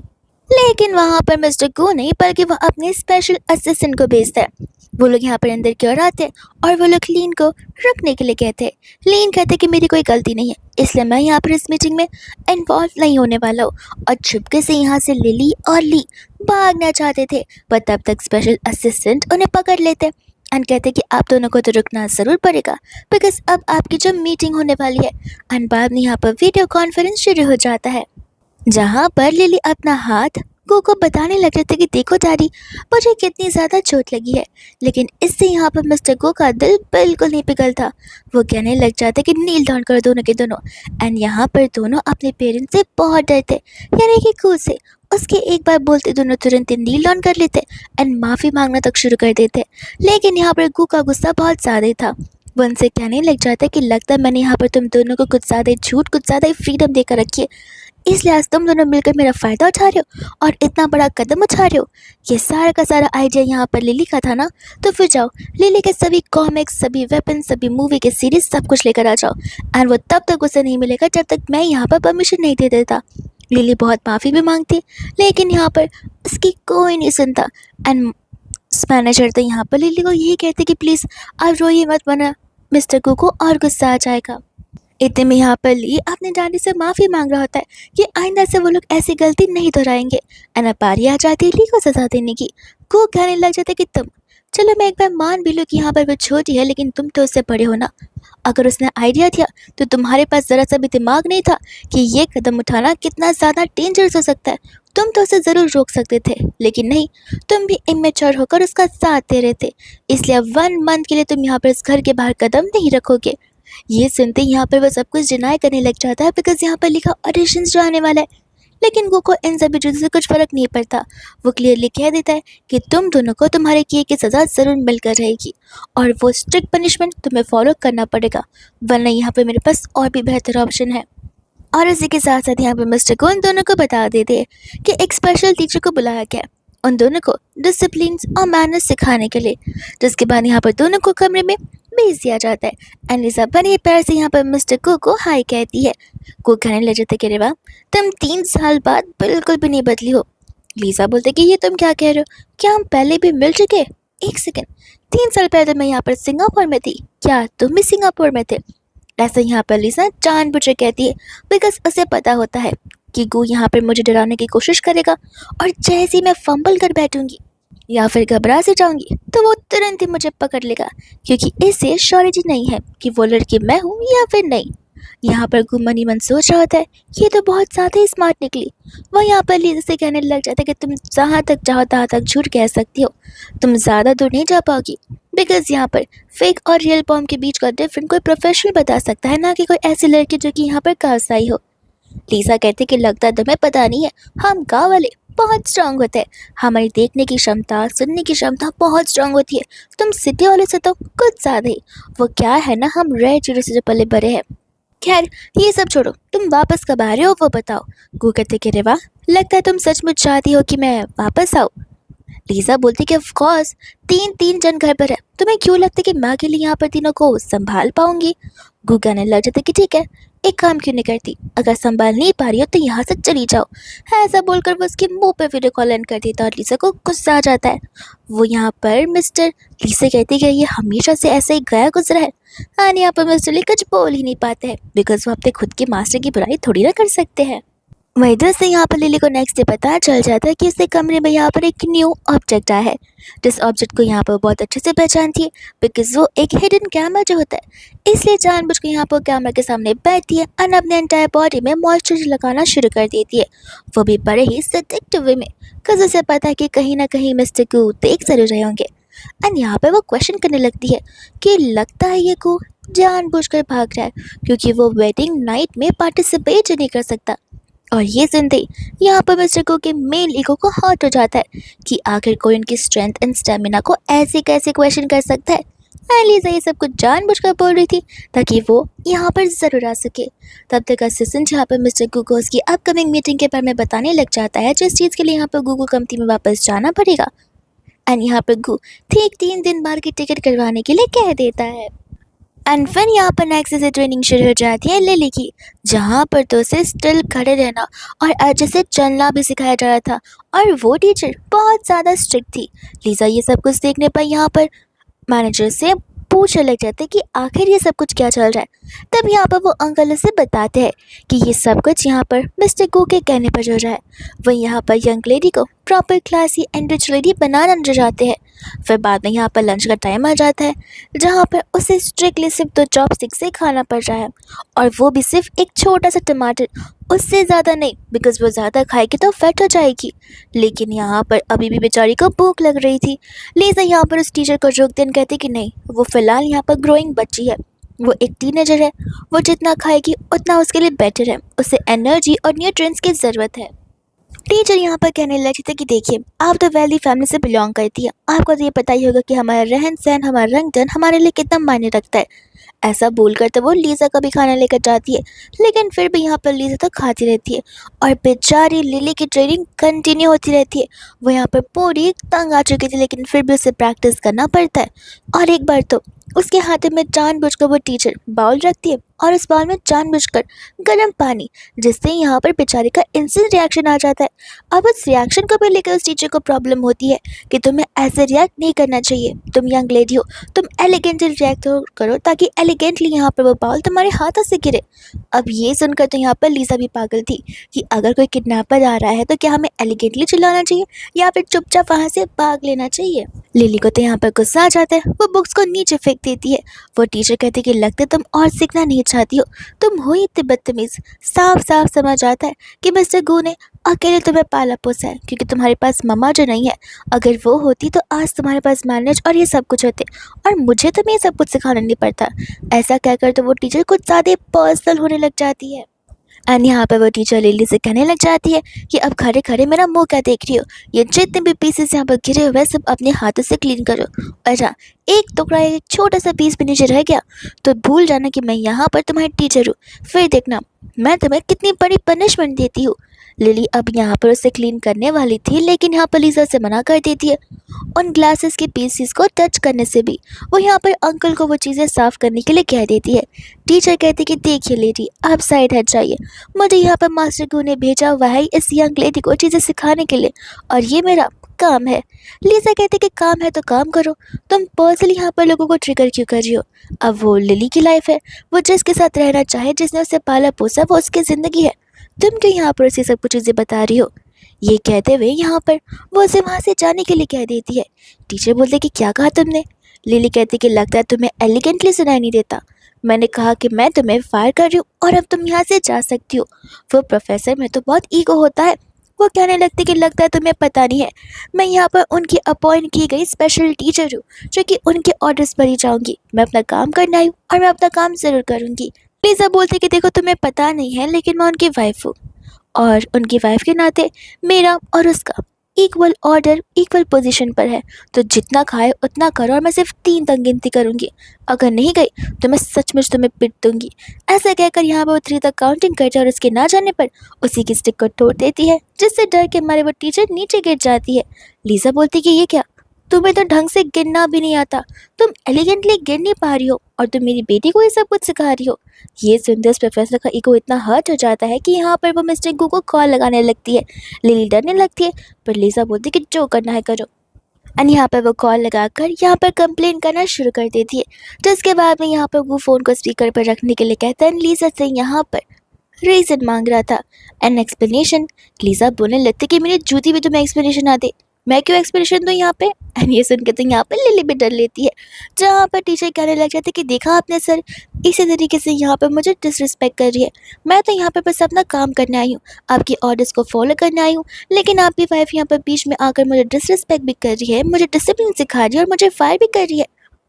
लेकिन वहाँ पर मिस्टर गो नहीं बल्कि वो अपने स्पेशल असिस्टेंट को भेजता है। वो लोग यहाँ पर अंदर की ओर आते हैं और वो लोग लीन को रुकने के लिए कहते हैं। लीन कहते हैं कि मेरी कोई गलती नहीं है, इसलिए मैं यहाँ पर इस मीटिंग में इन्वॉल्व नहीं होने वाला हूँ। और चुपके से यहाँ से लिली और ली भागना चाहते थे, पर तब तक स्पेशल असिस्टेंट उन्हें पकड़ लेते एंड कहते कि आप दोनों को तो रुकना ज़रूर पड़ेगा बिकॉज अब आपकी जो मीटिंग होने वाली है। एंड बाद में यहाँ पर वीडियो कॉन्फ्रेंस शुरू हो जाता है जहाँ पर लिली अपना हाथ गो को बताने लग रहे थे कि देखो डैडी, मुझे कितनी ज़्यादा चोट लगी है। लेकिन इससे यहाँ पर मिस्टर गो का दिल बिल्कुल नहीं पिघलता। वो कहने लग जाते कि नील डाउन करो दोनों के दोनों। एंड यहाँ पर दोनों अपने पेरेंट्स से बहुत डरते, यानी कि गो से। उसके एक बार बोलते दोनों तुरंत ही नील डाउन कर लेते एंड माफ़ी मांगना तक शुरू कर देते। लेकिन यहाँ पर गो का गुस्सा बहुत ज़्यादा था। वो उनसे कहने लग जाता है कि लगता है मैंने यहाँ पर तुम दोनों को कुछ ज़्यादा झूठ, कुछ ज़्यादा ही फ्रीडम देकर रखी है, इसलिए आज तुम दोनों मिलकर मेरा फ़ायदा उठा रहे हो और इतना बड़ा कदम उठा रहे हो। ये सारा का सारा आइडिया यहाँ पर लिली का था ना, तो फिर जाओ लिली के सभी कॉमिक्स, सभी वेपन, सभी मूवी के सीरीज सब कुछ लेकर आ जाओ। एंड वो तब तक उसे नहीं मिलेगा जब तक मैं यहाँ पर परमिशन नहीं दे देता। लिली बहुत माफ़ी भी मांगती लेकिन यहाँ पर उसकी कोई नहीं सुनता। एंड मैनेजर तो यहाँ पर लिली को यही कहते कि प्लीज़ आप रोइए मत, वरना मिस्टर गो को और गुस्सा आ जाएगा। इतने में यहाँ पर ली अपने डैडी से माफ़ी मांग रहा होता है कि आइंदा से वो लोग ऐसी गलती नहीं दोहराएंगे। एंड अब बारी आ जाती है ली को सजा देने की। को कहने लग जाते कि तुम, चलो मैं एक बार मान भी लूँ कि यहाँ पर वो छोटी है, लेकिन तुम तो उससे बड़े हो ना। अगर उसने आइडिया दिया तो तुम्हारे पास ज़रा सा भी दिमाग नहीं था कि ये कदम उठाना कितना ज़्यादा डेंजरस हो सकता है। तुम तो उसे ज़रूर रोक सकते थे, लेकिन नहीं, तुम भी इमेच्योर होकर उसका साथ दे रहे थे। इसलिए अब 1 मंथ के लिए तुम यहाँ पर इस घर के बाहर कदम नहीं रखोगे। ये सुनते ही यहाँ पर वो सब कुछ डिनाई करने लग जाता है बिकॉज यहाँ पर लिखा ऑडिशंस जो आने वाला है। लेकिन गो को इन सभी चीज़ों से कुछ फ़र्क नहीं पड़ता। वो क्लियरली कह देता है कि तुम दोनों को तुम्हारे किए की सज़ा ज़रूर मिलकर रहेगी और वो स्ट्रिक्ट पनिशमेंट तुम्हें फॉलो करना पड़ेगा, वरना यहाँ पर मेरे पास और भी बेहतर ऑप्शन है। और इसी के साथ साथ यहाँ पर मिस्टर को उन दोनों को बता देते हैं कि एक स्पेशल टीचर को बुलाया गया उन दोनों को डिसिप्लिन और मैनर्स सिखाने के लिए। जिसके बाद यहाँ पर दोनों को कमरे में भेज दिया जाता है। एंड लिसा बड़े प्यार से यहाँ पर मिस्टर को हाई कहती है। को कहने लग जाते कि रे वाह, तुम 3 साल बाद बिल्कुल भी नहीं बदली हो। लिसा बोलते कि ये तुम क्या कह रहे हो, क्या हम पहले भी मिल चुके? एक सेकेंड, 3 साल पहले मैं यहाँ पर सिंगापुर में थी, क्या तुम भी सिंगापुर में थे? ऐसा यहाँ पर लिसा जानबूझकर कहती है बिकॉज उसे पता होता है कि गो यहाँ पर मुझे डराने की कोशिश करेगा और जैसे ही मैं फंबल कर बैठूंगी या फिर घबरा से जाऊंगी तो वो तुरंत ही मुझे पकड़ लेगा, क्योंकि इसे श्योरिटी नहीं है कि वो लड़की मैं हूँ या फिर नहीं। यहाँ पर गुम मनी मन सोच रहा होता है ये तो बहुत ज़्यादा ही स्मार्ट निकली। वो यहाँ पर लीजा से कहने लग जाता है कि तुम जहाँ तक चाहो तहाँ तक झूठ कह सकती हो, तुम ज़्यादा दूर नहीं जा पाओगी। बिकॉज यहाँ पर फेक और रियल पॉम के बीच का डिफरेंट कोई प्रोफेशनल बता सकता है, ना कि कोई ऐसी लड़की जो कि यहाँ पर कासाई हो। लीजा कहती कि लगता तुम्हें पता नहीं है, हम गाँव वाले बहुत स्ट्रांग होते हैं, हमारी देखने की क्षमता सुनने की क्षमता बहुत स्ट्रांग होती है, तुम सिटी वाले से तो कुछ ज़्यादा ही। वो क्या है ना, हम रेड चिड़ियों से जो पले बड़े हैं। खैर ये सब छोड़ो, तुम वापस कब आ रहे हो वो बताओ। गू कहते कि रे वाह, लगता है तुम सचमुच चाहती हो कि मैं वापस आऊँ। लीजा बोलती कि ऑफ कोर्स, तीन तीन जन घर पर है, तुम्हें क्यों लगता है कि मैं अकेले यहाँ पर तीनों को संभाल पाऊंगी। गू कहने लग जाते कि ठीक है, एक काम क्यों नहीं करती, अगर संभाल नहीं पा रही हो तो यहाँ से चली जाओ। ऐसा बोलकर वो उसके मुंह पे वीडियो कॉल ऑन कर देता और लीजा को गुस्सा आ जाता है। वो यहाँ पर मिस्टर लीजा कहती कि ये हमेशा से ऐसे ही गया गुजरा है। हाँ, यहाँ पर मिस्टर ली कुछ बोल ही नहीं पाते हैं बिकॉज वो अपने खुद के मास्टर की बुराई थोड़ी ना कर सकते हैं। वहीं दूसरे यहाँ पर लिली को नेक्स्ट डे पता चल जाता है कि उसके कमरे में यहाँ पर एक न्यू ऑब्जेक्ट आया है, जिस ऑब्जेक्ट को यहाँ पर बहुत अच्छे से पहचानती है बिकॉज वो एक हिडन कैमरा जो होता है, इसलिए जानबूझ के यहाँ पर कैमरा के सामने बैठती है और अपने एंटायर बॉडी में मॉइस्चराइजर लगाना शुरू कर देती है, वो भी बड़े ही सेडक्टिव वे में, बिकॉज उसे पता है कि कहीं ना कहीं मिस्टर कू देख जरूर रहे होंगे। एंड यहाँ पर वो क्वेश्चन करने लगती है कि लगता है ये कू जानबूझकर भाग रहा है क्योंकि वो वेडिंग नाइट में पार्टिसिपेट नहीं कर सकता। और ये सुनते यहाँ पर मिस्टर को के मेल ईगो को हर्ट हो जाता है कि आखिर कोई उनकी स्ट्रेंथ एंड स्टेमिना को ऐसे कैसे क्वेश्चन कर सकता है। एलिजा ये सब कुछ जानबूझकर बोल रही थी ताकि वो यहाँ पर ज़रूर आ सके। तब तक असिस्टेंट यहाँ पर मिस्टर गू को उसकी अपकमिंग मीटिंग के बारे में बताने लग जाता है, जिस चीज़ के लिए यहाँ पर गू को कंपनी में वापस जाना पड़ेगा। एंड यहाँ पर गू ठीक 3 दिन बाद की टिकट करवाने के लिए कह देता है। एंड फिर यहाँ पर नेक्स्ट से ट्रेनिंग शुरू हो जाती है लिली की, जहाँ पर तो उसे स्टिल खड़े रहना और अच्छे से चलना भी सिखाया जा रहा था, और वो टीचर बहुत ज़्यादा स्ट्रिक्ट थी। लीजा ये सब कुछ देखने पर यहाँ पर मैनेजर से पूछने लग जाते कि आखिर ये सब कुछ क्या चल रहा है। तब यहाँ पर वो अंकल उसे बताते हैं कि ये सब कुछ यहाँ पर मिस्टर गू के कहने पर हो रहा है। वो यहाँ पर यंग लेडी को proper classy and rich lady बनाना नजर जाते हैं। फिर बाद में यहाँ पर लंच का टाइम आ जाता है, जहाँ पर उसे स्ट्रिक्टली सिर्फ 2 चॉपस्टिक से खाना पड़ रहा है, और वो भी सिर्फ एक छोटा सा टमाटर, उससे ज़्यादा नहीं, बिकॉज वो ज़्यादा खाएगी तो फैट हो जाएगी। लेकिन यहाँ पर अभी भी बेचारी को भूख लग रही थी। लीजा यहाँ पर उस टीचर को रोक देन कहती कि नहीं, वो फ़िलहाल यहाँ पर ग्रोइंग बच्ची है, वो एक टीनेजर है, वो जितना खाएगी उतना उसके लिए बेटर है, उसे एनर्जी और न्यूट्रिएंट्स की ज़रूरत है। टीचर यहाँ पर कहने लगे थे कि देखिए, आप तो वेल्दी फैमिली से बिलोंग करती है, आपको तो ये पता ही होगा कि हमारा रहन सहन, हमारा रंग ढंग हमारे लिए कितना मायने रखता है। ऐसा बोलकर तो वो लीजा का भी खाना लेकर जाती है, लेकिन फिर भी यहाँ पर लीजा तो खाती रहती है और बेचारी लिली की ट्रेनिंग कंटिन्यू होती रहती है। वो यहाँ पर पूरी तंग आ चुकी थी, लेकिन फिर भी उसे प्रैक्टिस करना पड़ता है। और एक बार तो उसके हाथ में जानबूझकर वो टीचर बाउल रखती है और उस बाउल में जानबूझकर गर्म पानी, जिससे यहाँ पर बेचारी का इंस्टेंट रिएक्शन आ जाता है। अब उस रिएक्शन को भी लेकर उस टीचर को प्रॉब्लम होती है कि तुम्हें ऐसे रिएक्ट नहीं करना चाहिए, तुम यंग लेडी हो, तुम एलिगेंटली रिएक्ट करो ताकि एलिगेंटली यहाँ पर वो बाउल तुम्हारे हाथों से गिरे। अब ये सुनकर तो यहाँ पर लीजा भी पागल थी कि अगर कोई किडनैपर आ रहा है तो क्या हमें एलिगेंटली चिल्लाना चाहिए या फिर चुपचाप वहाँ से भाग लेना चाहिए। लिली को तो यहाँ पर गुस्सा आ जाता है, वो बुक्स को नीचे फेंक देती है। वो टीचर कहती कि लगता तुम और सीखना नहीं चाहती हो, तुम हो इतने बदतमीज। साफ साफ समझ आता है कि मिस्टर गू ने अकेले तुम्हें पाला पोसा है, क्योंकि तुम्हारे पास मम्मा जो नहीं है, अगर वो होती तो आज तुम्हारे पास मैनेज और ये सब कुछ होते, और मुझे तुम्हें ये सब कुछ सिखाना नहीं पड़ता। ऐसा कहकर तो वो टीचर कुछ ज़्यादा पर्सनल होने लग जाती है। एंड यहाँ पर वो टीचर लिली से कहने लग जाती है कि अब खड़े खड़े मेरा मुंह क्या देख रही हो, ये जितने भी पीसेस यहाँ पर गिरे हुए सब अपने हाथों से क्लीन करो। अच्छा, एक टुकड़ा, एक छोटा सा पीस भी नीचे रह गया तो भूल जाना कि मैं यहाँ पर तुम्हारी टीचर हूँ, फिर देखना मैं तुम्हें कितनी बड़ी पनिशमेंट देती हूँ। लिली अब यहाँ पर उसे क्लीन करने वाली थी, लेकिन यहाँ पर लीजा से मना कर देती है उन ग्लासेस के पीसेस को टच करने से भी। वो यहाँ पर अंकल को वो चीज़ें साफ़ करने के लिए कह देती है। टीचर कहती कि देखिए लेडी, आप साइड हट जाइए, मुझे यहाँ पर मास्टर गू ने भेजा हुआ है इस यंग लेडी को चीज़ें सिखाने के लिए, और ये मेरा काम है। लीजा कहती कि काम है तो काम करो, तुम पर्सनली यहाँ पर लोगों को ट्रिगर क्यों कर रही हो। अब वो लिली की लाइफ है, वो जिसके साथ रहना चाहे, जिसने उसे पाला पोसा, वो उसकी ज़िंदगी है, तुम क्यों यहाँ पर उसे सब कुछ चीज़ें बता रही हो। ये कहते हुए यहाँ पर वो उसे वहाँ से जाने के लिए कह देती है। टीचर बोलते कि क्या कहा तुमने। लिली कहती कि लगता है तुम्हें एलिगेंटली सुनाई नहीं देता, मैंने कहा कि मैं तुम्हें फायर कर रही हूँ और अब तुम यहाँ से जा सकती हो। वो प्रोफेसर में तो बहुत ईगो होता है। वो कहने लगती कि लगता है तुम्हें पता नहीं है, मैं यहाँ पर उनकी अपॉइंट की गई स्पेशल टीचर हूँ जो कि उनके ऑर्डर्स पर ही जाऊँगी। मैं अपना काम करना आई हूँ और मैं अपना काम ज़रूर करूँगी। लीज़ा बोलती कि देखो तुम्हें पता नहीं है लेकिन मैं उनकी वाइफ हूँ और उनकी वाइफ के नाते मेरा और उसका इक्वल ऑर्डर इक्वल पोजीशन पर है। तो जितना खाए उतना करो और मैं सिर्फ 3 तक गिनती करूँगी। अगर नहीं गई तो मैं सचमुच तुम्हें पीट दूँगी। ऐसा कहकर यहाँ पर वो 3 तक काउंटिंग करती है और उसके ना जाने पर उसी की स्टिक को तोड़ देती है, जिससे डर के मारे वो टीचर नीचे गिर जाती है। लीज़ा बोलती कि ये क्या, तुम्हें तो ढंग से गिनना भी नहीं आता, तुम एलिगेंटली गिन नहीं पा रही हो और तुम मेरी बेटी को ये सब कुछ सिखा रही हो। ये सुनते उस प्रोफेसर का ईगो इतना हर्ट हो जाता है कि यहाँ पर वो मिस्टर गू को कॉल लगाने लगती है। लिली डरने लगती है पर लीज़ा बोलती कि जो करना है करो। एंड यहाँ पर वो कॉल लगाकर यहाँ पर कंप्लेन करना शुरू कर देती है। जिसके बाद में यहाँ पर वो फ़ोन को स्पीकर पर रखने के लिए कहता है लीज़ा से यहाँ पर रीज़न मांग रहा था एन एक्सप्लेनेशन। लीज़ा बोलने लगती कि मेरी जूती भी तुम्हें एक्सप्लेनेशन आती, मैं क्यों एक्सप्लेनेशन दूँ यहाँ पे। एंड ये सुन के तो यहाँ पर लिली भी डर लेती है। जहाँ पर टीचर कहने लग जाती कि देखा आपने सर, इसी तरीके से यहाँ पर मुझे डिसरिस्पेक्ट कर रही है। मैं तो यहाँ पर बस अपना काम करने आई हूँ, आपकी ऑर्डर्स को फॉलो करने आई हूँ, लेकिन आपकी वाइफ यहाँ पर बीच में आकर मुझे डिसरिस्पेक्ट भी कर रही है, मुझे डिसिप्लिन सिखा रही है और मुझे फायर भी कर रही है।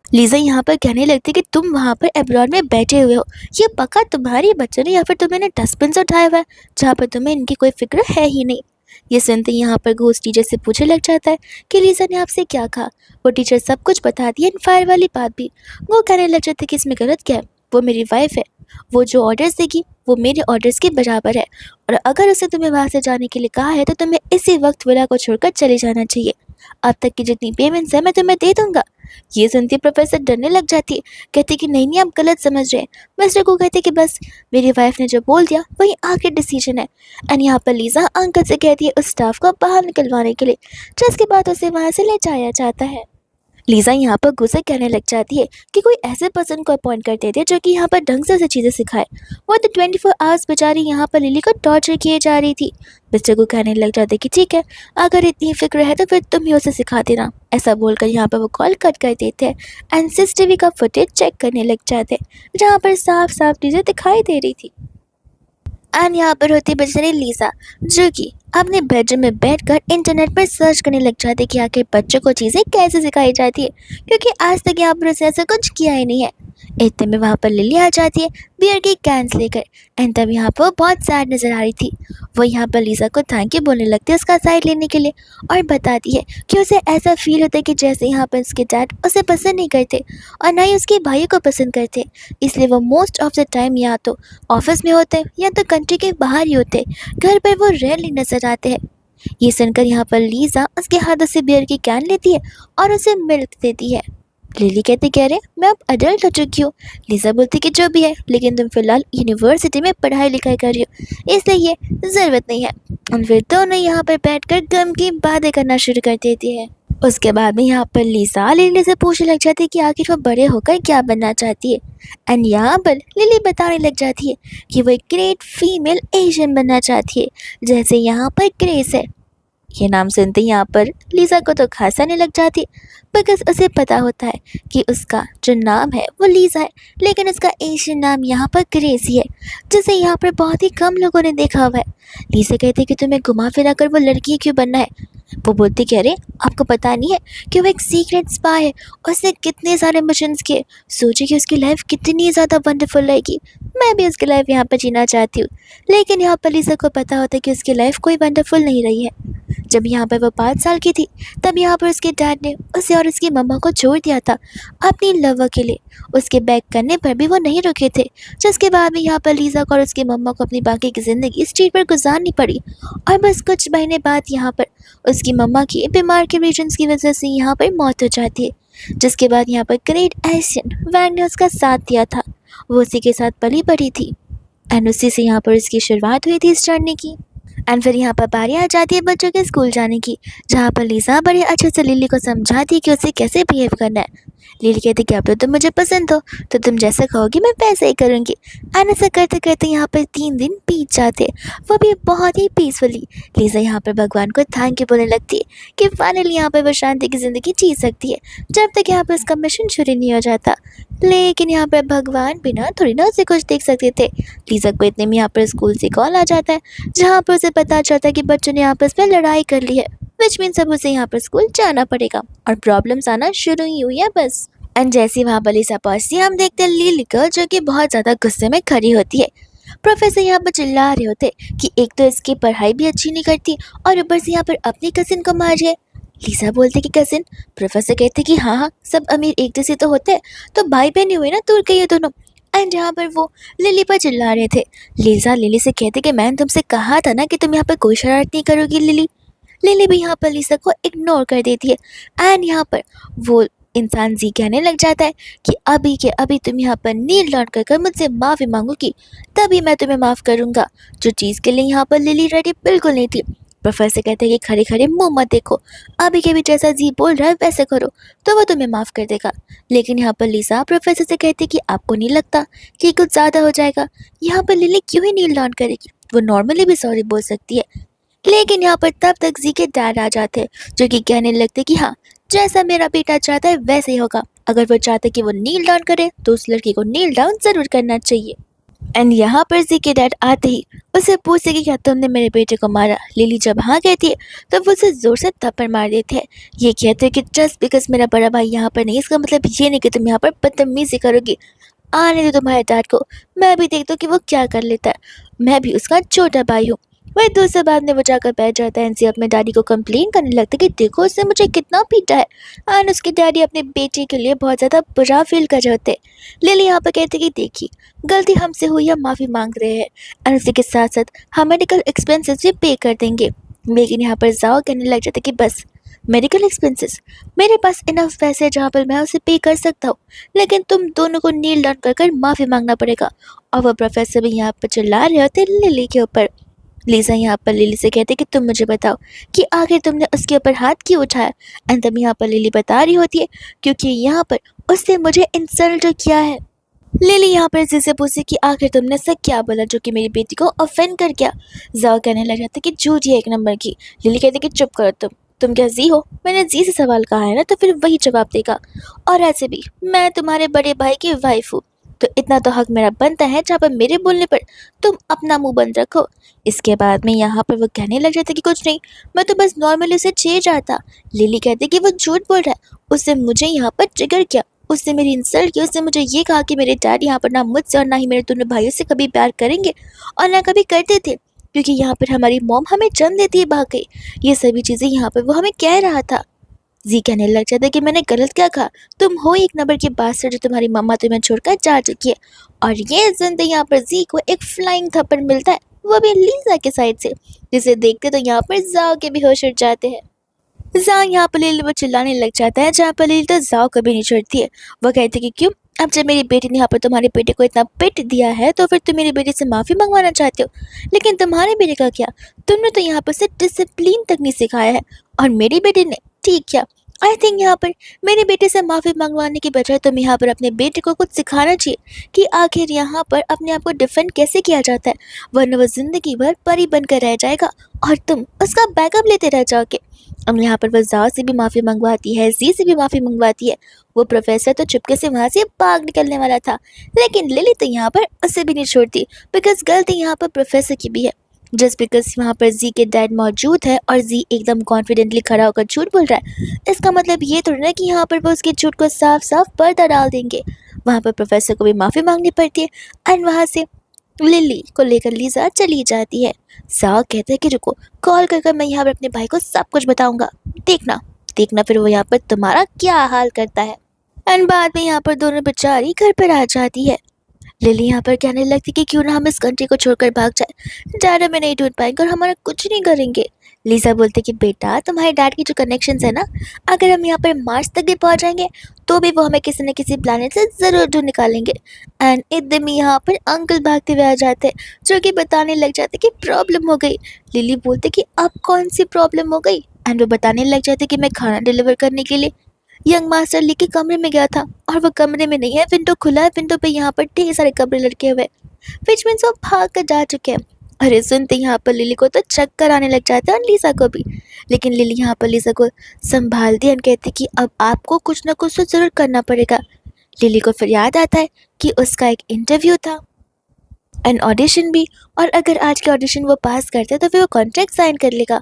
लीज़ा यहाँ पर कहने लगती कि तुम वहाँ पर अब्रॉड में बैठे हुए हो, ये पक्का तुम्हारी बच्चे ने या फिर तुमने डस्टबिन से उठाया हुआ है जहाँ पर तुम्हें इनकी कोई फिक्र है ही नहीं। ये सुनते ही यहाँ पर घोस्ट टीचर से पूछने लग जाता है कि लीज़ा ने आपसे क्या कहा। वो टीचर सब कुछ बताती है, फायर वाली बात भी। वो कहने लग जाते कि इसमें गलत क्या है, वो मेरी वाइफ है, वो जो ऑर्डर्स देगी वो मेरे ऑर्डर्स के बराबर है और अगर उसे तुम्हें वहाँ से जाने के लिए कहा है तो तुम्हें इसी वक्त विला को छोड़कर चले जाना चाहिए। अब तक की जितनी पेमेंट्स है मैं तुम्हें दे दूंगा। ये सुनती प्रोफेसर डरने लग जाती है, कहती कि नहीं नहीं आप गलत समझ रहे हैं। मिस्टर को कहते कि बस मेरी वाइफ ने जो बोल दिया वही आखिरी डिसीजन है। एंड यहाँ पर लीज़ा अंकल से कहती है उस स्टाफ को बाहर निकलवाने के लिए, जिसके बाद उसे वहाँ से ले जाया जाता है। लीज़ा यहाँ पर गुस्से कहने लग जाती है कि कोई ऐसे पर्सन को अपॉइंट कर देते जो कि यहाँ पर ढंग से चीज़ें सिखाए। वो तो 24 आवर्स बेचारी यहाँ पर लिली को टॉर्चर किए जा रही थी। मिस्टर को कहने लग जाते कि ठीक है, अगर इतनी फिक्र है तो फिर तुम ही उसे सिखा देना। ऐसा बोलकर यहाँ पर वो कॉल कट कर देते हैं एंड CCTV का फुटेज चेक करने लग जाते हैं जहाँ पर साफ साफ चीज़ें दिखाई दे रही थी। एंड यहाँ पर होती बेचारी लीज़ा जो कि अपने बेडरूम में बैठकर इंटरनेट पर सर्च करने लग जाती कि आखिर बच्चों को चीज़ें कैसे सिखाई जाती है, क्योंकि आज तक यहाँ पर उसने ऐसा कुछ किया ही नहीं है। इतने में वहाँ पर लिली आ जाती है बियर की कैंस लेकर एंड तब यहाँ पर वो बहुत सैड नज़र आ रही थी। वो यहाँ पर लीज़ा को थैंक यू बोलने लगती है उसका साइड लेने के लिए और बताती है कि उसे ऐसा फील होता है कि जैसे यहाँ पर उसके डैड उसे पसंद नहीं करते और ना ही उसके भाई को पसंद करते, इसलिए वो मोस्ट ऑफ द टाइम या तो ऑफिस में होते या तो कंट्री के बाहर ही होते, घर पर वो रेयरली नजर आते हैं। ये सुनकर यहाँ पर लीज़ा उसके हाथों से बियर की कैन लेती है और उसे मिल्क देती है। लिली कहती कह रहे मैं अब अडल्ट हो चुकी हूँ। लीज़ा बोलती कि जो भी है, लेकिन तुम फिलहाल यूनिवर्सिटी में पढ़ाई लिखाई कर रही हो इसलिए ये ज़रूरत नहीं है। और फिर दोनों यहाँ पर बैठकर गम की बातें करना शुरू कर देती है। उसके बाद में यहाँ पर लीज़ा लिली से पूछने लग जाती है कि आखिर वो बड़े होकर क्या बनना चाहती है। एंड यहाँ पर लिली बताने लग जाती है कि वो एक ग्रेट फीमेल एशियन बनना चाहती है जैसे यहाँ पर ग्रेस है। ये नाम सुनते ही यहाँ पर लीज़ा को तो खास आने लग जाती बिकॉज उसे पता होता है कि उसका जो नाम है वो लीज़ा है, लेकिन उसका एशियन नाम यहाँ पर ग्रेस ही है जिसे यहाँ पर बहुत ही कम लोगों ने देखा हुआ है। लीज़ा कहती कि तुम्हें घुमा फिरा कर वो लड़की क्यों बनना है। वो बोलती कह रहे आपको पता नहीं है कि वो एक सीक्रेट स्पाई है, उसने कितने सारे मिशंस किए, सोचिए कि उसकी लाइफ कितनी ज़्यादा वंडरफुल रहेगी। मैं भी उसकी लाइफ यहाँ पर जीना चाहती हूँ, लेकिन यहाँ पर लीज़ा को पता होता है कि उसकी लाइफ कोई वंडरफुल नहीं रही है। जब यहाँ पर वो 5 साल की थी तब यहाँ पर उसके डैड ने उसे और उसकी मम्मा को छोड़ दिया था अपनी लवर के लिए। उसके बैक करने पर भी वो नहीं रुके थे, जिसके बाद में यहाँ पर लीज़ा को और उसकी मम्मा को अपनी बाकी की ज़िंदगी स्ट्रीट पर गुजारनी पड़ी। और बस कुछ महीने बाद यहाँ पर उसकी मम्मा की बीमार के रीजन्स की वजह से यहाँ पर मौत हो जाती है, जिसके बाद यहाँ पर ग्रेट एशियन वैन ने उसका साथ दिया था। वो उसी के साथ पली बड़ी थी एंड उसी से यहाँ पर इसकी शुरुआत हुई थी इस जर्नी की। एंड फिर यहाँ पर बारी आ जाती है बच्चों के स्कूल जाने की, जहाँ पर लीज़ा बड़े अच्छे से लिली को समझाती है कि उसे कैसे बिहेव करना है। लिली कहती कि अब तो तुम मुझे पसंद हो, तो तुम जैसा कहोगी मैं वैसा ही करूँगी। एंड ऐसा करते करते यहाँ पर 3 दिन बीत जाते, वो भी बहुत ही पीसफुली। लीजा यहाँ पर भगवान को थैंक यू बोलने लगती है कि फाइनली यहाँ पर वो शांति की ज़िंदगी जी सकती है, जब तक यहाँ पर उसका मिशन शुरू नहीं हो जाता। लेकिन यहाँ पर भगवान भी ना थोड़ी ना उसे कुछ देख सकते थे। लीजा को इतने में यहाँ पर स्कूल से कॉल आ जाता है, जहाँ पर उसे पता चलता है कि बच्चों ने आपस में लड़ाई कर ली है, विच मीन्स अब उसे यहाँ पर स्कूल जाना पड़ेगा और प्रॉब्लम्स आना शुरू ही हुई है बस। एंड जैसे वहाँ पर लिसा पहुंचती है, हम देखते हैं लिली को जो कि बहुत ज़्यादा गुस्से में खड़ी होती है। प्रोफेसर यहाँ पर चिल्ला रहे होते कि एक तो इसकी पढ़ाई भी अच्छी नहीं करती और ऊपर से यहाँ पर अपनी कजिन को मार है। लिसा बोलते कि कजिन। प्रोफेसर कहते कि हाँ हाँ, सब अमीर एक जैसे तो होते हैं, तो भाई बहन हुए ना, दूर गई दोनों। एंड यहाँ पर वो लिली पर चिल्ला रहे थे। लिसा लिली से कहते कि मैंने तुमसे कहा था ना कि तुम यहाँ पर कोई शरारत नहीं करोगी लिली। लिली भी यहाँ पर लिसा को इग्नोर कर देती है। एंड यहाँ पर वो इंसान जी कहने लग जाता है कि अभी के अभी तुम यहाँ पर नील डाउन कर मुझसे माफ़ी मांगोगी, तभी मैं तुम्हें माफ़ करूँगा, जो चीज़ के लिए यहाँ पर लिली रेडी बिल्कुल नहीं थी। प्रोफेसर कहते हैं कि खड़े खड़े मुंह मत देखो, अभी के भी जैसा जी बोल रहा है वैसे करो तो वो तुम्हें माफ़ कर देगा। लेकिन यहाँ पर लिसा प्रोफेसर से कहती है कि आपको नहीं लगता कि कुछ ज़्यादा हो जाएगा? यहाँ पर लिली क्यों ही नील डाउन करेगी, वो नॉर्मली भी सॉरी बोल सकती है। लेकिन यहाँ पर तब तक जी के डैड आ जाते हैं, जो कि कहने लगते कि हाँ, जैसा मेरा बेटा चाहता है वैसे ही होगा। अगर वो चाहता है कि वो नील डाउन करे तो उस लड़की को नील डाउन जरूर करना चाहिए। एंड यहाँ पर जी के डैड आते ही उसे पूछते कि क्या तुमने मेरे बेटे को मारा? लिली जब हाँ कहती है तो वो उसे जोर से थप्पड़ मार देते हैं। ये कहते हैं कि जस्ट बिकॉज मेरा बड़ा भाई यहाँ पर नहीं, इसका मतलब ये नहीं कि तुम यहाँ पर बदतमीजी करोगी। आने दो तुम्हारे डैड को, मैं भी देखता हूँ कि वो क्या कर लेता है, मैं भी उसका छोटा भाई हूँ। वही दूसरे बाद में वो जाकर बैठ जाता है एंड अपने डैडी को कंप्लेन करने लगता है कि देखो उसने मुझे कितना पीटा है। एंड उसके डैडी अपने बेटे के लिए बहुत ज़्यादा बुरा फील कर रहे होते। लिली यहाँ पर कहते कि देखिए गलती हमसे हुई, हम माफ़ी मांग रहे हैं और उसी के साथ साथ हम मेडिकल एक्सपेंसेस भी पे कर देंगे। लेकिन यहाँ पर जाओ कहने लग जाते कि बस मेडिकल एक्सपेंसेस, मेरे पास इनफ पैसे है जहाँ पर मैं उसे पे कर सकता हूँ, लेकिन तुम दोनों को नील डाउन कर माफ़ी मांगना पड़ेगा। और वो प्रोफेसर भी यहाँ पर चिल्ला रहे होते लिली के ऊपर। लिसा यहाँ पर लिली से कहते कि तुम मुझे बताओ कि आखिर तुमने उसके ऊपर हाथ क्यों उठाया? एंड तब यहाँ पर लिली बता रही होती है क्योंकि यहाँ पर उसने मुझे इंसल्ट किया है। लिली यहाँ पर जी से पूछती कि आखिर तुमने ऐसा क्या बोला जो कि मेरी बेटी को ऑफेंड कर गया? जाओ कहने लग जाता कि झूठी है एक नंबर की। लिली कहती कि चुप करो तुम क्या जी हो? मैंने जी से सवाल कहा है ना, तो फिर वही जवाब देगा। और ऐसे भी मैं तुम्हारे बड़े भाई की वाइफ हूँ, तो इतना तो हक मेरा बनता है जहाँ पर मेरे बोलने पर तुम अपना मुंह बंद रखो। इसके बाद में यहाँ पर वो कहने लग जाता कि कुछ नहीं, मैं तो बस नॉर्मली उसे छेड़ रहा था। लिली कहती कि वो झूठ बोल रहा है, उसने मुझे यहाँ पर ट्रिगर किया, उसने मेरी इंसल्ट की, उसने मुझे ये कहा कि मेरे डैड यहाँ पर ना मुझसे और ना ही मेरे दोनों भाइयों से कभी प्यार करेंगे और ना कभी करते थे, क्योंकि यहाँ पर हमारी मॉम हमें जन्म देती है भाग गई। ये सभी चीज़ें यहाँ पर वो हमें कह रहा था। जी कहने लग जाता है कि मैंने गलत क्या कहा? तुम हो एक नंबर की बात जो तुम्हारी मम्मा तुम्हें छोड़कर जा चुकी है। और ये सुनते यहाँ पर जी को एक फ्लाइंग थप्पड़ मिलता है, वो भी लीजा के साइड से, जिसे देखते तो यहाँ पर जाओ के भी होश उड़ जाते हैं। जाओ यहाँ पर लील वो चिल्लाने लग जाता है, जहाँ पर लील तो जाओ कभी नहीं छोड़ती है। वो कहती कि क्यों, अब जब मेरी बेटी ने यहाँ पर तुम्हारे बेटे को इतना पिट दिया है तो फिर तुम मेरी बेटी से माफ़ी मंगवाना चाहते हो। लेकिन तुम्हारे बेटे का क्या, तुमने तो यहाँ पर से डिसिप्लिन तक नहीं सिखाया है, और मेरी बेटी ने ठीक किया। आई थिंक यहाँ पर मेरे बेटे से माफ़ी मंगवाने की बजाय तुम यहाँ पर अपने बेटे को कुछ सिखाना चाहिए कि आखिर यहाँ पर अपने आप को डिफेंड कैसे किया जाता है, वरना वो ज़िंदगी भर परी बनकर रह जाएगा और तुम उसका बैकअप लेते रह जाओगे। अब यहाँ पर वो जाओ से भी माफ़ी मंगवाती है, जी से भी माफ़ी मंगवाती है। वो प्रोफेसर तो चुपके से वहाँ से भाग निकलने वाला था, लेकिन लिली तो यहाँ पर उसे भी नहीं छोड़ती, बिकॉज गलती यहाँ पर प्रोफेसर की भी है। जस्ट बिकॉज वहाँ पर जी के डैड मौजूद है और जी एकदम कॉन्फिडेंटली खड़ा होकर झूठ बोल रहा है, इसका मतलब ये थोड़ा ना कि यहाँ पर वो उसके झूठ को साफ साफ पर्दा डाल देंगे। वहाँ पर प्रोफेसर को भी माफ़ी मांगनी पड़ती है एंड वहाँ से लिली को लेकर लीजा चली जाती है। साग कहते हैं कि रुको, कॉल कर मैं यहाँ पर अपने भाई को सब कुछ बताऊंगा, देखना देखना फिर वो यहाँ पर तुम्हारा क्या हाल करता है। एंड बाद में यहाँ पर दोनों बेचारी घर पर आ जाती है। लिली यहाँ पर कहने लगती कि क्यों ना हम इस कंट्री को छोड़कर भाग जाए, डैड हमें नहीं ढूंढ पाएंगे और हमारा कुछ नहीं करेंगे। लीजा बोलती कि बेटा तुम्हारे डैड की जो कनेक्शंस है ना, अगर हम यहाँ पर मार्स तक भी पहुँच जाएंगे तो भी वो हमें किसी न किसी प्लानट से ज़रूर ढूंढ निकालेंगे। एंड एकदम यहाँ पर अंकल भागते हुए आ जाते हैं, जो कि बताने लग जाते कि प्रॉब्लम हो गई। लिली बोलते कि अब कौन सी प्रॉब्लम हो गई? एंड वो बताने लग जाते कि मैं खाना डिलीवर करने के लिए यंग मास्टर ली के कमरे में गया था और वो कमरे में नहीं है, विंडो खुला है, विंडो पे यहाँ पर ढेर सारे कपड़े लटके हुए विच मीन्स वो भाग कर जा चुके हैं। अरे सुनते यहाँ पर लिली को तो चक्कर आने लग जाता है और लीसा को भी। लेकिन लिली यहाँ पर लीसा को संभालती है और कहती कि अब आपको कुछ ना कुछ तो जरूर करना पड़ेगा। लिली को फिर याद आता है कि उसका एक इंटरव्यू था एंड ऑडिशन भी, और अगर आज के ऑडिशन वो पास करते तो फिर वो कॉन्ट्रैक्ट साइन कर लेगा।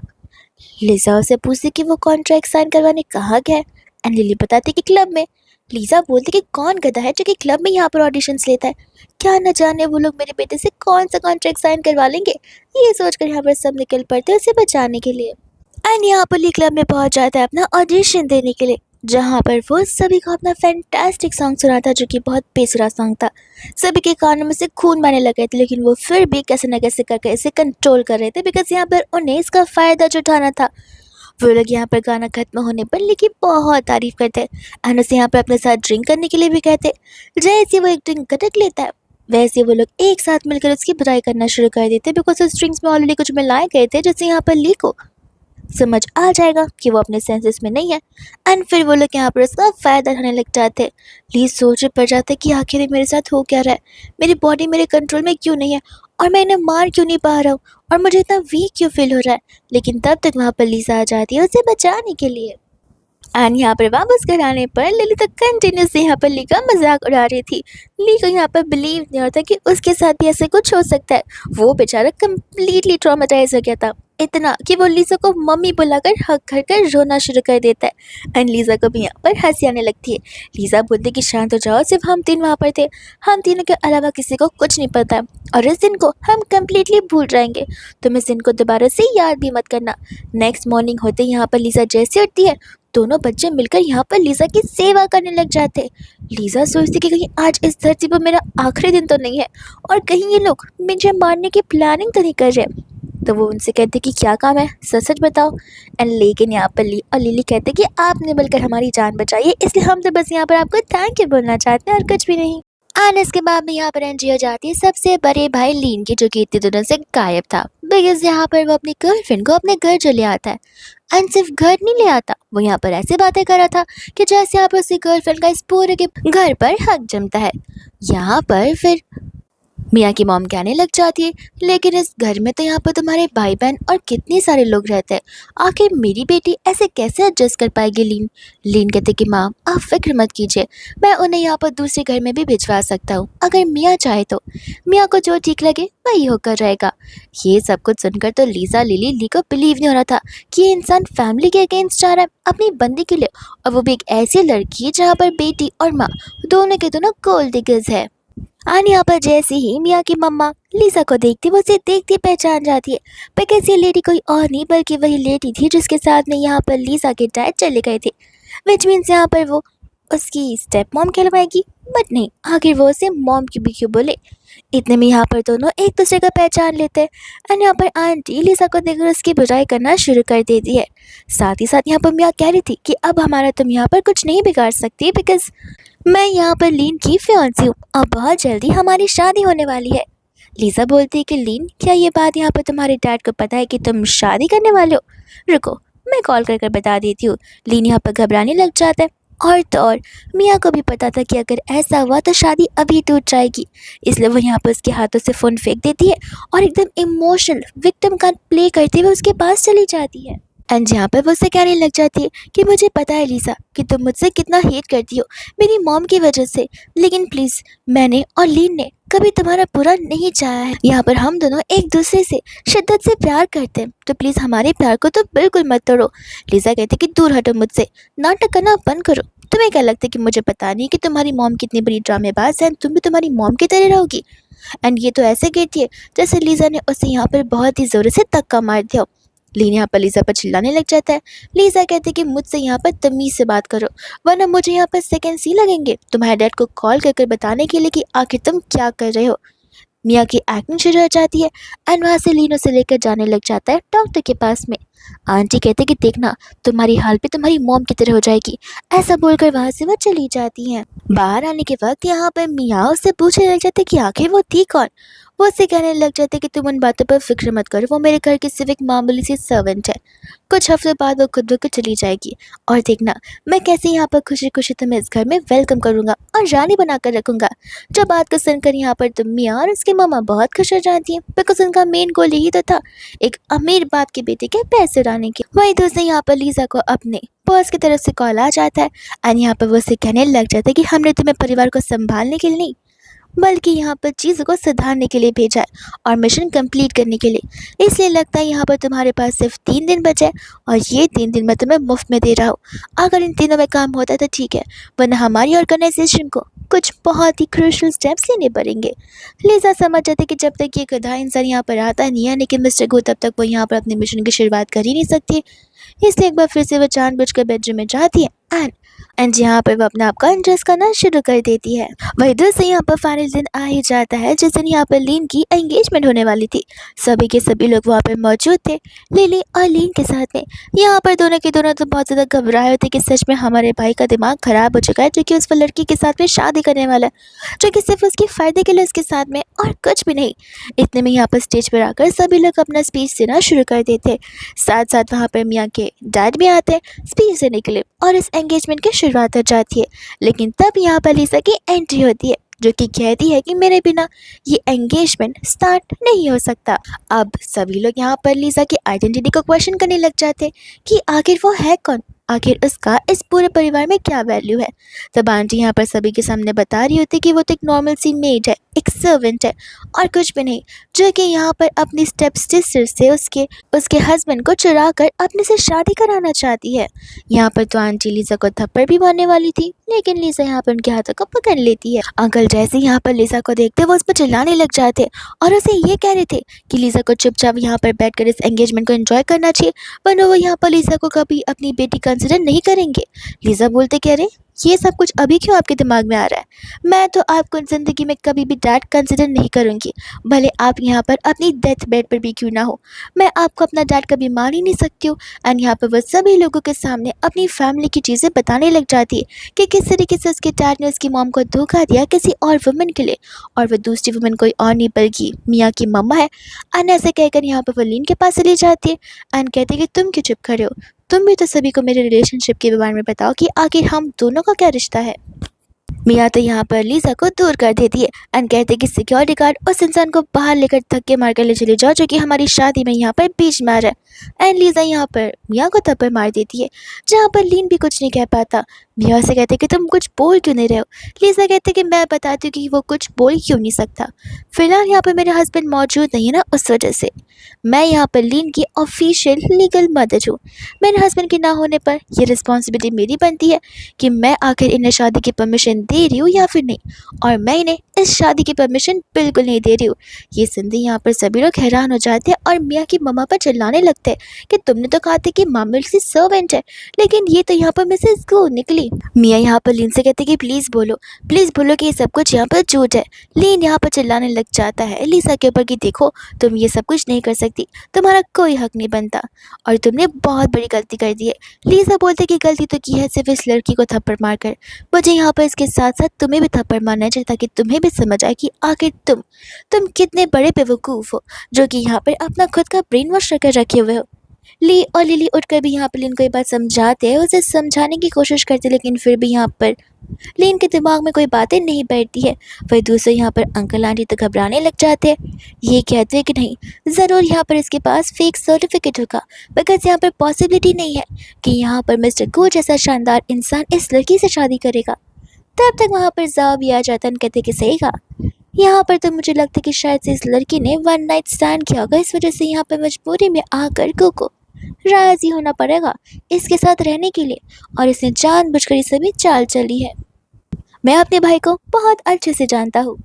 लिसा उसे पूछती कि वो कॉन्ट्रैक्ट साइन करवाने कहाँ गया है एंड लिली बताती कि क्लब में। लिसा बोलती कि कौन गधा है जो कि क्लब में यहाँ पर ऑडिशंस लेता है, क्या न जाने वो लोग मेरे बेटे से कौन सा कॉन्ट्रैक्ट साइन करवा लेंगे। ये सोचकर यहाँ पर सब निकल पड़ते हैं उसे बचाने के लिए एंड यहाँ पर ली क्लब में पहुंच जाता है अपना ऑडिशन देने के लिए, जहाँ पर वो सभी को अपना फैंटास्टिक सॉन्ग सुना था जो कि बहुत बेसुरा सॉन्ग था। सभी के कानों में से खून बहने लगे थे, लेकिन वो फिर भी कैसे न कैसे करके इसे कंट्रोल कर रहे थे बिकॉज यहाँ पर उन्हें इसका फ़ायदा जो उठाना था। वो लोग यहाँ पर गाना खत्म होने पर लिकी बहुत तारीफ करते हैं एंड उसे यहाँ पर अपने साथ ड्रिंक करने के लिए भी कहते। जैसे वो एक ड्रिंक गटक लेता है वैसे वो लोग एक साथ मिलकर उसकी बुराई करना शुरू कर देते बिकॉज उस ड्रिंक्स में ऑलरेडी कुछ मिलाए गए थे जिससे यहाँ पर ली को समझ आ जाएगा कि वो अपने सेंसेस में नहीं है एंड फिर वो लोग यहाँ पर उसका फ़ायदा उठाने लग जाते हैं। ली सोच पड़ जाता है कि आखिर ये मेरे साथ हो क्या रहा है, मेरी बॉडी मेरे कंट्रोल में क्यों नहीं है और मैं इन्हें मार क्यों नहीं पा रहा हूँ और मुझे इतना वीक क्यों फील हो रहा है। लेकिन तब तक वहाँ पर लीसा आ जाती है उसे बचाने के लिए एंड यहाँ पर वापस घर आने पर लिली तो कंटिन्यूसली यहाँ पर ली का मजाक उड़ा रही थी। ली को यहाँ पर बिलीव नहीं होता कि उसके साथ भी ऐसे कुछ हो सकता है। वो बेचारा कम्प्लीटली ट्रॉमेटाइज हो गया था, इतना कि वो लीसा को मम्मी बुलाकर हक कर कर रोना शुरू कर देता है एंड लीसा को भी यहाँ पर हंसी आने लगती है। लीसा बोलती कि शांत हो जाओ, सिर्फ हम तीन वहाँ पर थे, हम तीनों के अलावा किसी को कुछ नहीं पता और इस दिन को हम कम्प्लीटली भूल जाएंगे, तुम इस दिन को दोबारा से याद भी मत करना। नेक्स्ट मॉर्निंग होते यहाँ पर लीसा जैसे उठती है दोनों बच्चे मिलकर यहाँ पर लीसा की सेवा करने लग जाते। लीसा सोचती कि कहीं आज इस धरती पर मेरा आखिरी दिन तो नहीं है और कहीं ये लोग मुझे मारने की प्लानिंग तो नहीं कर रहे। तो वो उनसे कहते कि क्या काम है, सच सच बताओ। एंड लेकिन यहाँ पर ली और लिली कहते कि आपने मिलकर हमारी जान बचाई है, इसलिए हम तो बस यहाँ पर आपको थैंक यू बोलना चाहते हैं और कुछ भी नहीं। एंड इसके बाद में यहाँ पर एंट्री हो जाती है सबसे बड़े भाई लीन की, जो कि इतने दिनों से गायब था बिकॉज यहाँ पर वो अपनी गर्लफ्रेंड को अपने घर जो ले आता है एंड सिर्फ घर नहीं ले आता, वो यहाँ पर ऐसे बातें कर रहा था कि जैसे यहाँ पर उसकी गर्लफ्रेंड का इस पूरे के घर पर हक जमता है। यहाँ पर फिर मियाँ की मॉम कहने लग जाती है लेकिन इस घर में तो यहाँ पर तुम्हारे भाई बहन और कितने सारे लोग रहते हैं, आखिर मेरी बेटी ऐसे कैसे एडजस्ट कर पाएगी। लीन लीन कहते कि माँ आप फिक्र मत कीजिए, मैं उन्हें यहाँ पर दूसरे घर में भी भिजवा सकता हूँ अगर मियाँ चाहे तो, मियाँ को जो ठीक लगे वही होकर रहेगा। ये सब कुछ सुनकर तो लीसा लिली ली को बिलीव नहीं हो रहा था कि ये इंसान फैमिली के अगेंस्ट जा रहा है अपनी बंदी के लिए, और वो भी एक ऐसी लड़की जहाँ पर बेटी और माँ दोनों के दोनों गोल्ड डिगर्स है। और यहाँ पर जैसे ही मियाँ की मम्मा लीसा को देखती वो उसे देखती पहचान जाती है बिकॉज ये लेडी कोई और नहीं बल्कि वही लेडी थी जिसके साथ में यहाँ पर लीसा के डैड चले गए थे, विच मीन्स यहाँ पर वो उसकी स्टेप मॉम कहलवाएगी, बट नहीं आखिर वो उसे मॉम की भी क्यों बोले। इतने में यहाँ पर दोनों एक दूसरे का पहचान लेते हैं एंड यहाँ पर आंटी लीसा को देखकर उसकी बुराई करना शुरू कर देती है। साथ ही साथ यहाँ पर मियाँ कह रही थी कि अब हमारा तुम यहाँ पर कुछ नहीं बिगाड़ सकती बिकॉज मैं यहाँ पर लीन की फियांसी हूँ और बहुत जल्दी हमारी शादी होने वाली है। लीसा बोलती है कि लीन क्या ये बात यहाँ पर तुम्हारे डैड को पता है कि तुम शादी करने वाले हो, रुको मैं कॉल कर बता देती हूँ। लीन यहाँ पर घबराने लग जाता है और तो और मियाँ को भी पता था कि अगर ऐसा हुआ तो शादी अभी टूट जाएगी, इसलिए वो यहाँ पर उसके हाथों से फ़ोन फेंक देती है और एकदम इमोशनल विक्टिम कार्ड प्ले करते हुए उसके पास चली जाती है। एंड यहाँ पर वो उससे कहने लग जाती है कि मुझे पता है लीसा कि तुम मुझसे कितना हेट करती हो मेरी मॉम की वजह से, लेकिन प्लीज़ मैंने और लीन ने कभी तुम्हारा बुरा नहीं चाहा है। यहाँ पर हम दोनों एक दूसरे से शिद्दत से प्यार करते हैं तो प्लीज़ हमारे प्यार को तो बिल्कुल मत तोड़ो। लीसा कहती कि दूर हटो मुझसे, नाटक करना बंद करो, तुम्हें क्या लगता है कि मुझे पता नहीं कि तुम्हारी मॉम कितनी बड़ी ड्रामेबाज है, तुम भी तुम्हारी मॉम की तरह रहोगी। एंड ये तो ऐसे कहती है जैसे लीसा ने उसे यहाँ पर बहुत ही ज़ोर से धक्का मार दिया। लीन यहाँ पर लीसा पर चिल्लाने लग जाता है। लीसा कहती है कि मुझसे यहाँ पर तमीज़ से बात करो वरना मुझे यहाँ पर सेकेंड्स ही लगेंगे तुम्हारे डैड को कॉल कर बताने के लिए कि आखिर तुम क्या कर रहे हो। मियाँ की एक्टिंग शुरू हो जाती है एंड वहाँ से लीन उसे लेकर जाने लग जाता है डॉक्टर के पास में। आंटी कहते कि देखना तुम्हारी हाल भी तुम्हारी मॉम की तरह हो जाएगी। ऐसा बोलकर वहाँ से वो चली जाती हैं। बाहर आने के वक्त यहाँ पर मियाँ उससे पूछने लग जाते कि आखिर वो थी कौन। वो उससे कहने लग जाते कि तुम उन बातों पर फिक्र मत करो, वो मेरे घर की सिर्फ एक मामूली सी सर्वेंट है। कुछ हफ्ते बाद वो खुद ब खुद चली जाएगी और देखना मैं कैसे यहाँ पर खुशी खुशी तुम्हें इस घर में वेलकम करूंगा और रानी बनाकर रखूंगा। जो बात को सुनकर यहाँ पर तुम मियाँ और उसके मामा बहुत खुश हो जाती हैं, बिकॉज उनका मेन गोल यही तो था, एक अमीर बाप के बेटे के पैसे उड़ाने के। वही दूसरे यहाँ पर लीजा को अपने बॉस की तरफ से कॉल आ जाता है एंड यहाँ पर वो उससे कहने लग जाता है कि हमने तुम्हें परिवार को संभालने के लिए नहीं बल्कि यहाँ पर चीज़ों को सुधारने के लिए भेजा है और मिशन कंप्लीट करने के लिए। इसलिए लगता है यहाँ पर तुम्हारे पास सिर्फ 3 दिन बचे हैं और ये 3 दिन मैं तुम्हें मुफ्त में दे रहा हूँ। अगर इन तीनों में काम होता है तो ठीक है, वरना हमारी ऑर्गेनाइजेशन को कुछ बहुत ही क्रूशल स्टेप्स लेने पड़ेंगे। लिजा समझ जाते कि जब तक ये गधा इंसान यहाँ पर आता नहीं है लेकिन मिस्टर गो तब तक वो यहाँ पर अपने मिशन की शुरुआत कर ही नहीं सकती। इसलिए एक बार फिर से वो जानबूझकर बेडरूम में जाती है एंड यहाँ पर वो अपने आप का अनड्रेस करना शुरू कर देती है। वही दूसरे यहाँ पर फाइनल दिन आ ही जाता है जिस दिन यहाँ पर लीन की एंगेजमेंट होने वाली थी। सभी के सभी लोग वहाँ पर मौजूद थे, लिली और लीन के साथ में। यहाँ पर दोनों के दोनों तो बहुत ज़्यादा घबराए होते कि सच में हमारे भाई का दिमाग खराब हो चुका है, जो कि उस लड़की के साथ में शादी करने वाला है, जो कि सिर्फ उसके फ़ायदे के लिए उसके साथ में और कुछ भी नहीं। इतने में यहाँ पर स्टेज पर आकर सभी लोग अपना स्पीच देना शुरू कर देते। साथ साथ वहाँ पर मियाँ के डैड भी आते हैं स्पीच देने के लिए और इस एंगेजमेंट की शुरुआत हो जाती है। लेकिन तब यहाँ पर लिसा की एंट्री होती है जो कि कहती है कि मेरे बिना ये एंगेजमेंट स्टार्ट नहीं हो सकता। अब सभी लोग यहाँ पर लिसा की आइडेंटिटी को क्वेश्चन करने लग जाते हैं कि आखिर वो है कौन, आखिर उसका इस पूरे परिवार में क्या वैल्यू है। तब आंटी यहाँ पर सभी के सामने बता रही होती कि वो तो एक नॉर्मल सी मेड है, एक सर्वेंट है और कुछ भी नहीं, जो कि यहाँ पर अपनी स्टेप सिस्टर से उसके उसके हस्बैंड को चुरा कर अपने से शादी कराना चाहती है। यहाँ पर तो आंटी लिसा को थप्पड़ भी मारने वाली थी, लेकिन लिसा यहाँ पर उनके हाथों को पकड़ लेती है। अंकल जैसे यहाँ पर लिसा को देखते वो उस पर चिल्लाने लग जाते और उसे ये कह रहे थे कि लिसा को चुपचाप यहाँ पर बैठकर इस एंगेजमेंट को एंजॉय करना चाहिए, वरना वो यहाँ पर लिसा को कभी अपनी बेटी कंसिडर नहीं करेंगे। लिसा बोलते कह रहे ये सब कुछ अभी क्यों आपके दिमाग में आ रहा है, मैं तो आपको ज़िंदगी में कभी भी डैड कंसिडर नहीं करूँगी, भले आप यहाँ पर अपनी डेथ बेड पर भी क्यों ना हो, मैं आपको अपना डैड कभी मान ही नहीं सकती हूँ। एंड यहाँ पर वह सभी लोगों के सामने अपनी फैमिली की चीज़ें बताने लग जाती है कि किस तरीके से उसके डैड ने उसकी मॉम को धोखा दिया किसी और वुमेन के लिए, और वह दूसरी वुमेन कोई और नहीं बल्कि मियाँ की मम्मा है। एंड ऐसे कहकर यहाँ पर वलीन के पास चली जाती है एंड कहती है कि तुम क्यों चुप खड़े हो, तुम भी तो सभी को मेरे रिलेशनशिप के बारे में बताओ कि आखिर हम दोनों का क्या रिश्ता है। मिया तो यहाँ पर लिसा को दूर कर देती है एंड कहते हैं कि सिक्योरिटी गार्ड उस इंसान को बाहर लेकर धक्के मार कर ले चले जाओ जो कि हमारी शादी में यहाँ पर बीच में आ रहा है। एंड लिसा यहाँ पर मिया को थप्पड़ मार देती है, जहाँ पर लीन भी कुछ नहीं कह पाता। मिया से कहते कि तुम कुछ बोल क्यों नहीं रहे हो। लिसा कहते कि मैं बताती हूँ कि वो कुछ बोल क्यों नहीं सकता, फिलहाल यहाँ पर मेरे हस्बैंड मौजूद नहीं है ना, उस वजह से मैं यहाँ पर लीन की ऑफिशियल लीगल मदर हूँ। मेरे हस्बैंड के ना होने पर यह रिस्पॉन्सिबिलिटी मेरी बनती है कि मैं आखिर इन्हें शादी की परमिशन दे रही हूँ या फिर नहीं, और मैं इन्हें इस शादी की परमिशन बिल्कुल नहीं दे रही हूँ। ये सुनते यहाँ पर सभी लोग हैरान हो जाते हैं और मियाँ की मम्मा पर चिल्लाने लगते हैं कि तुमने तो कहा था कि मामूली सी सर्वेंट है, लेकिन ये तो यहाँ पर मिसेस गो निकली। मियाँ यहाँ पर लीन से कहते कि प्लीज़ बोलो कि ये सब कुछ यहाँ पर झूठ है। लीन यहाँ पर चिल्लाने लग जाता है लिसा के ऊपर कि देखो तुम ये सब कुछ नहीं कर सकती, तुम्हारा कोई हक नहीं बनता और तुमने बहुत बड़ी गलती कर दी है। लिसा बोलते कि गलती तो की है सिर्फ इस लड़की को थप्पड़ मारकर, मुझे यहाँ पर इसके साथ साथ तुम्हें भी थप्पड़ मारना चाहिए ताकि तुम्हें भी समझ आए कि आखिर तुम कितने बड़े बेवकूफ़ हो जो कि यहाँ पर अपना खुद का ब्रेन वॉश कर रखे हुए हो। ली और लिली उठकर भी यहाँ पर लिन को ये बात समझाते हैं, उसे समझाने की कोशिश करते, लेकिन फिर भी यहाँ पर लीन के दिमाग में कोई बातें नहीं बैठती है। वही दूसरे यहाँ पर अंकल आंटी तो घबराने लग जाते हैं, ये कहते हैं कि नहीं ज़रूर यहाँ पर इसके पास फेक सर्टिफिकेट होगा, बिकॉज यहाँ पर पॉसिबिलिटी नहीं है कि यहाँ पर मिस्टर गो जैसा शानदार इंसान इस लड़की से शादी करेगा। तब तक वहाँ पर जाओ भी आ जाता है, कहते कि सही कहा, यहाँ पर तो मुझे लगता है कि शायद से इस लड़की ने वन नाइट स्टैंड किया होगा, इस वजह से यहाँ पर मजबूरी में आकर को राजी होना पड़ेगा इसके साथ रहने के लिए, और इसने जानबूझकर ये सभी चाल चली है। मैं अपने भाई को बहुत अच्छे से जानता हूँ।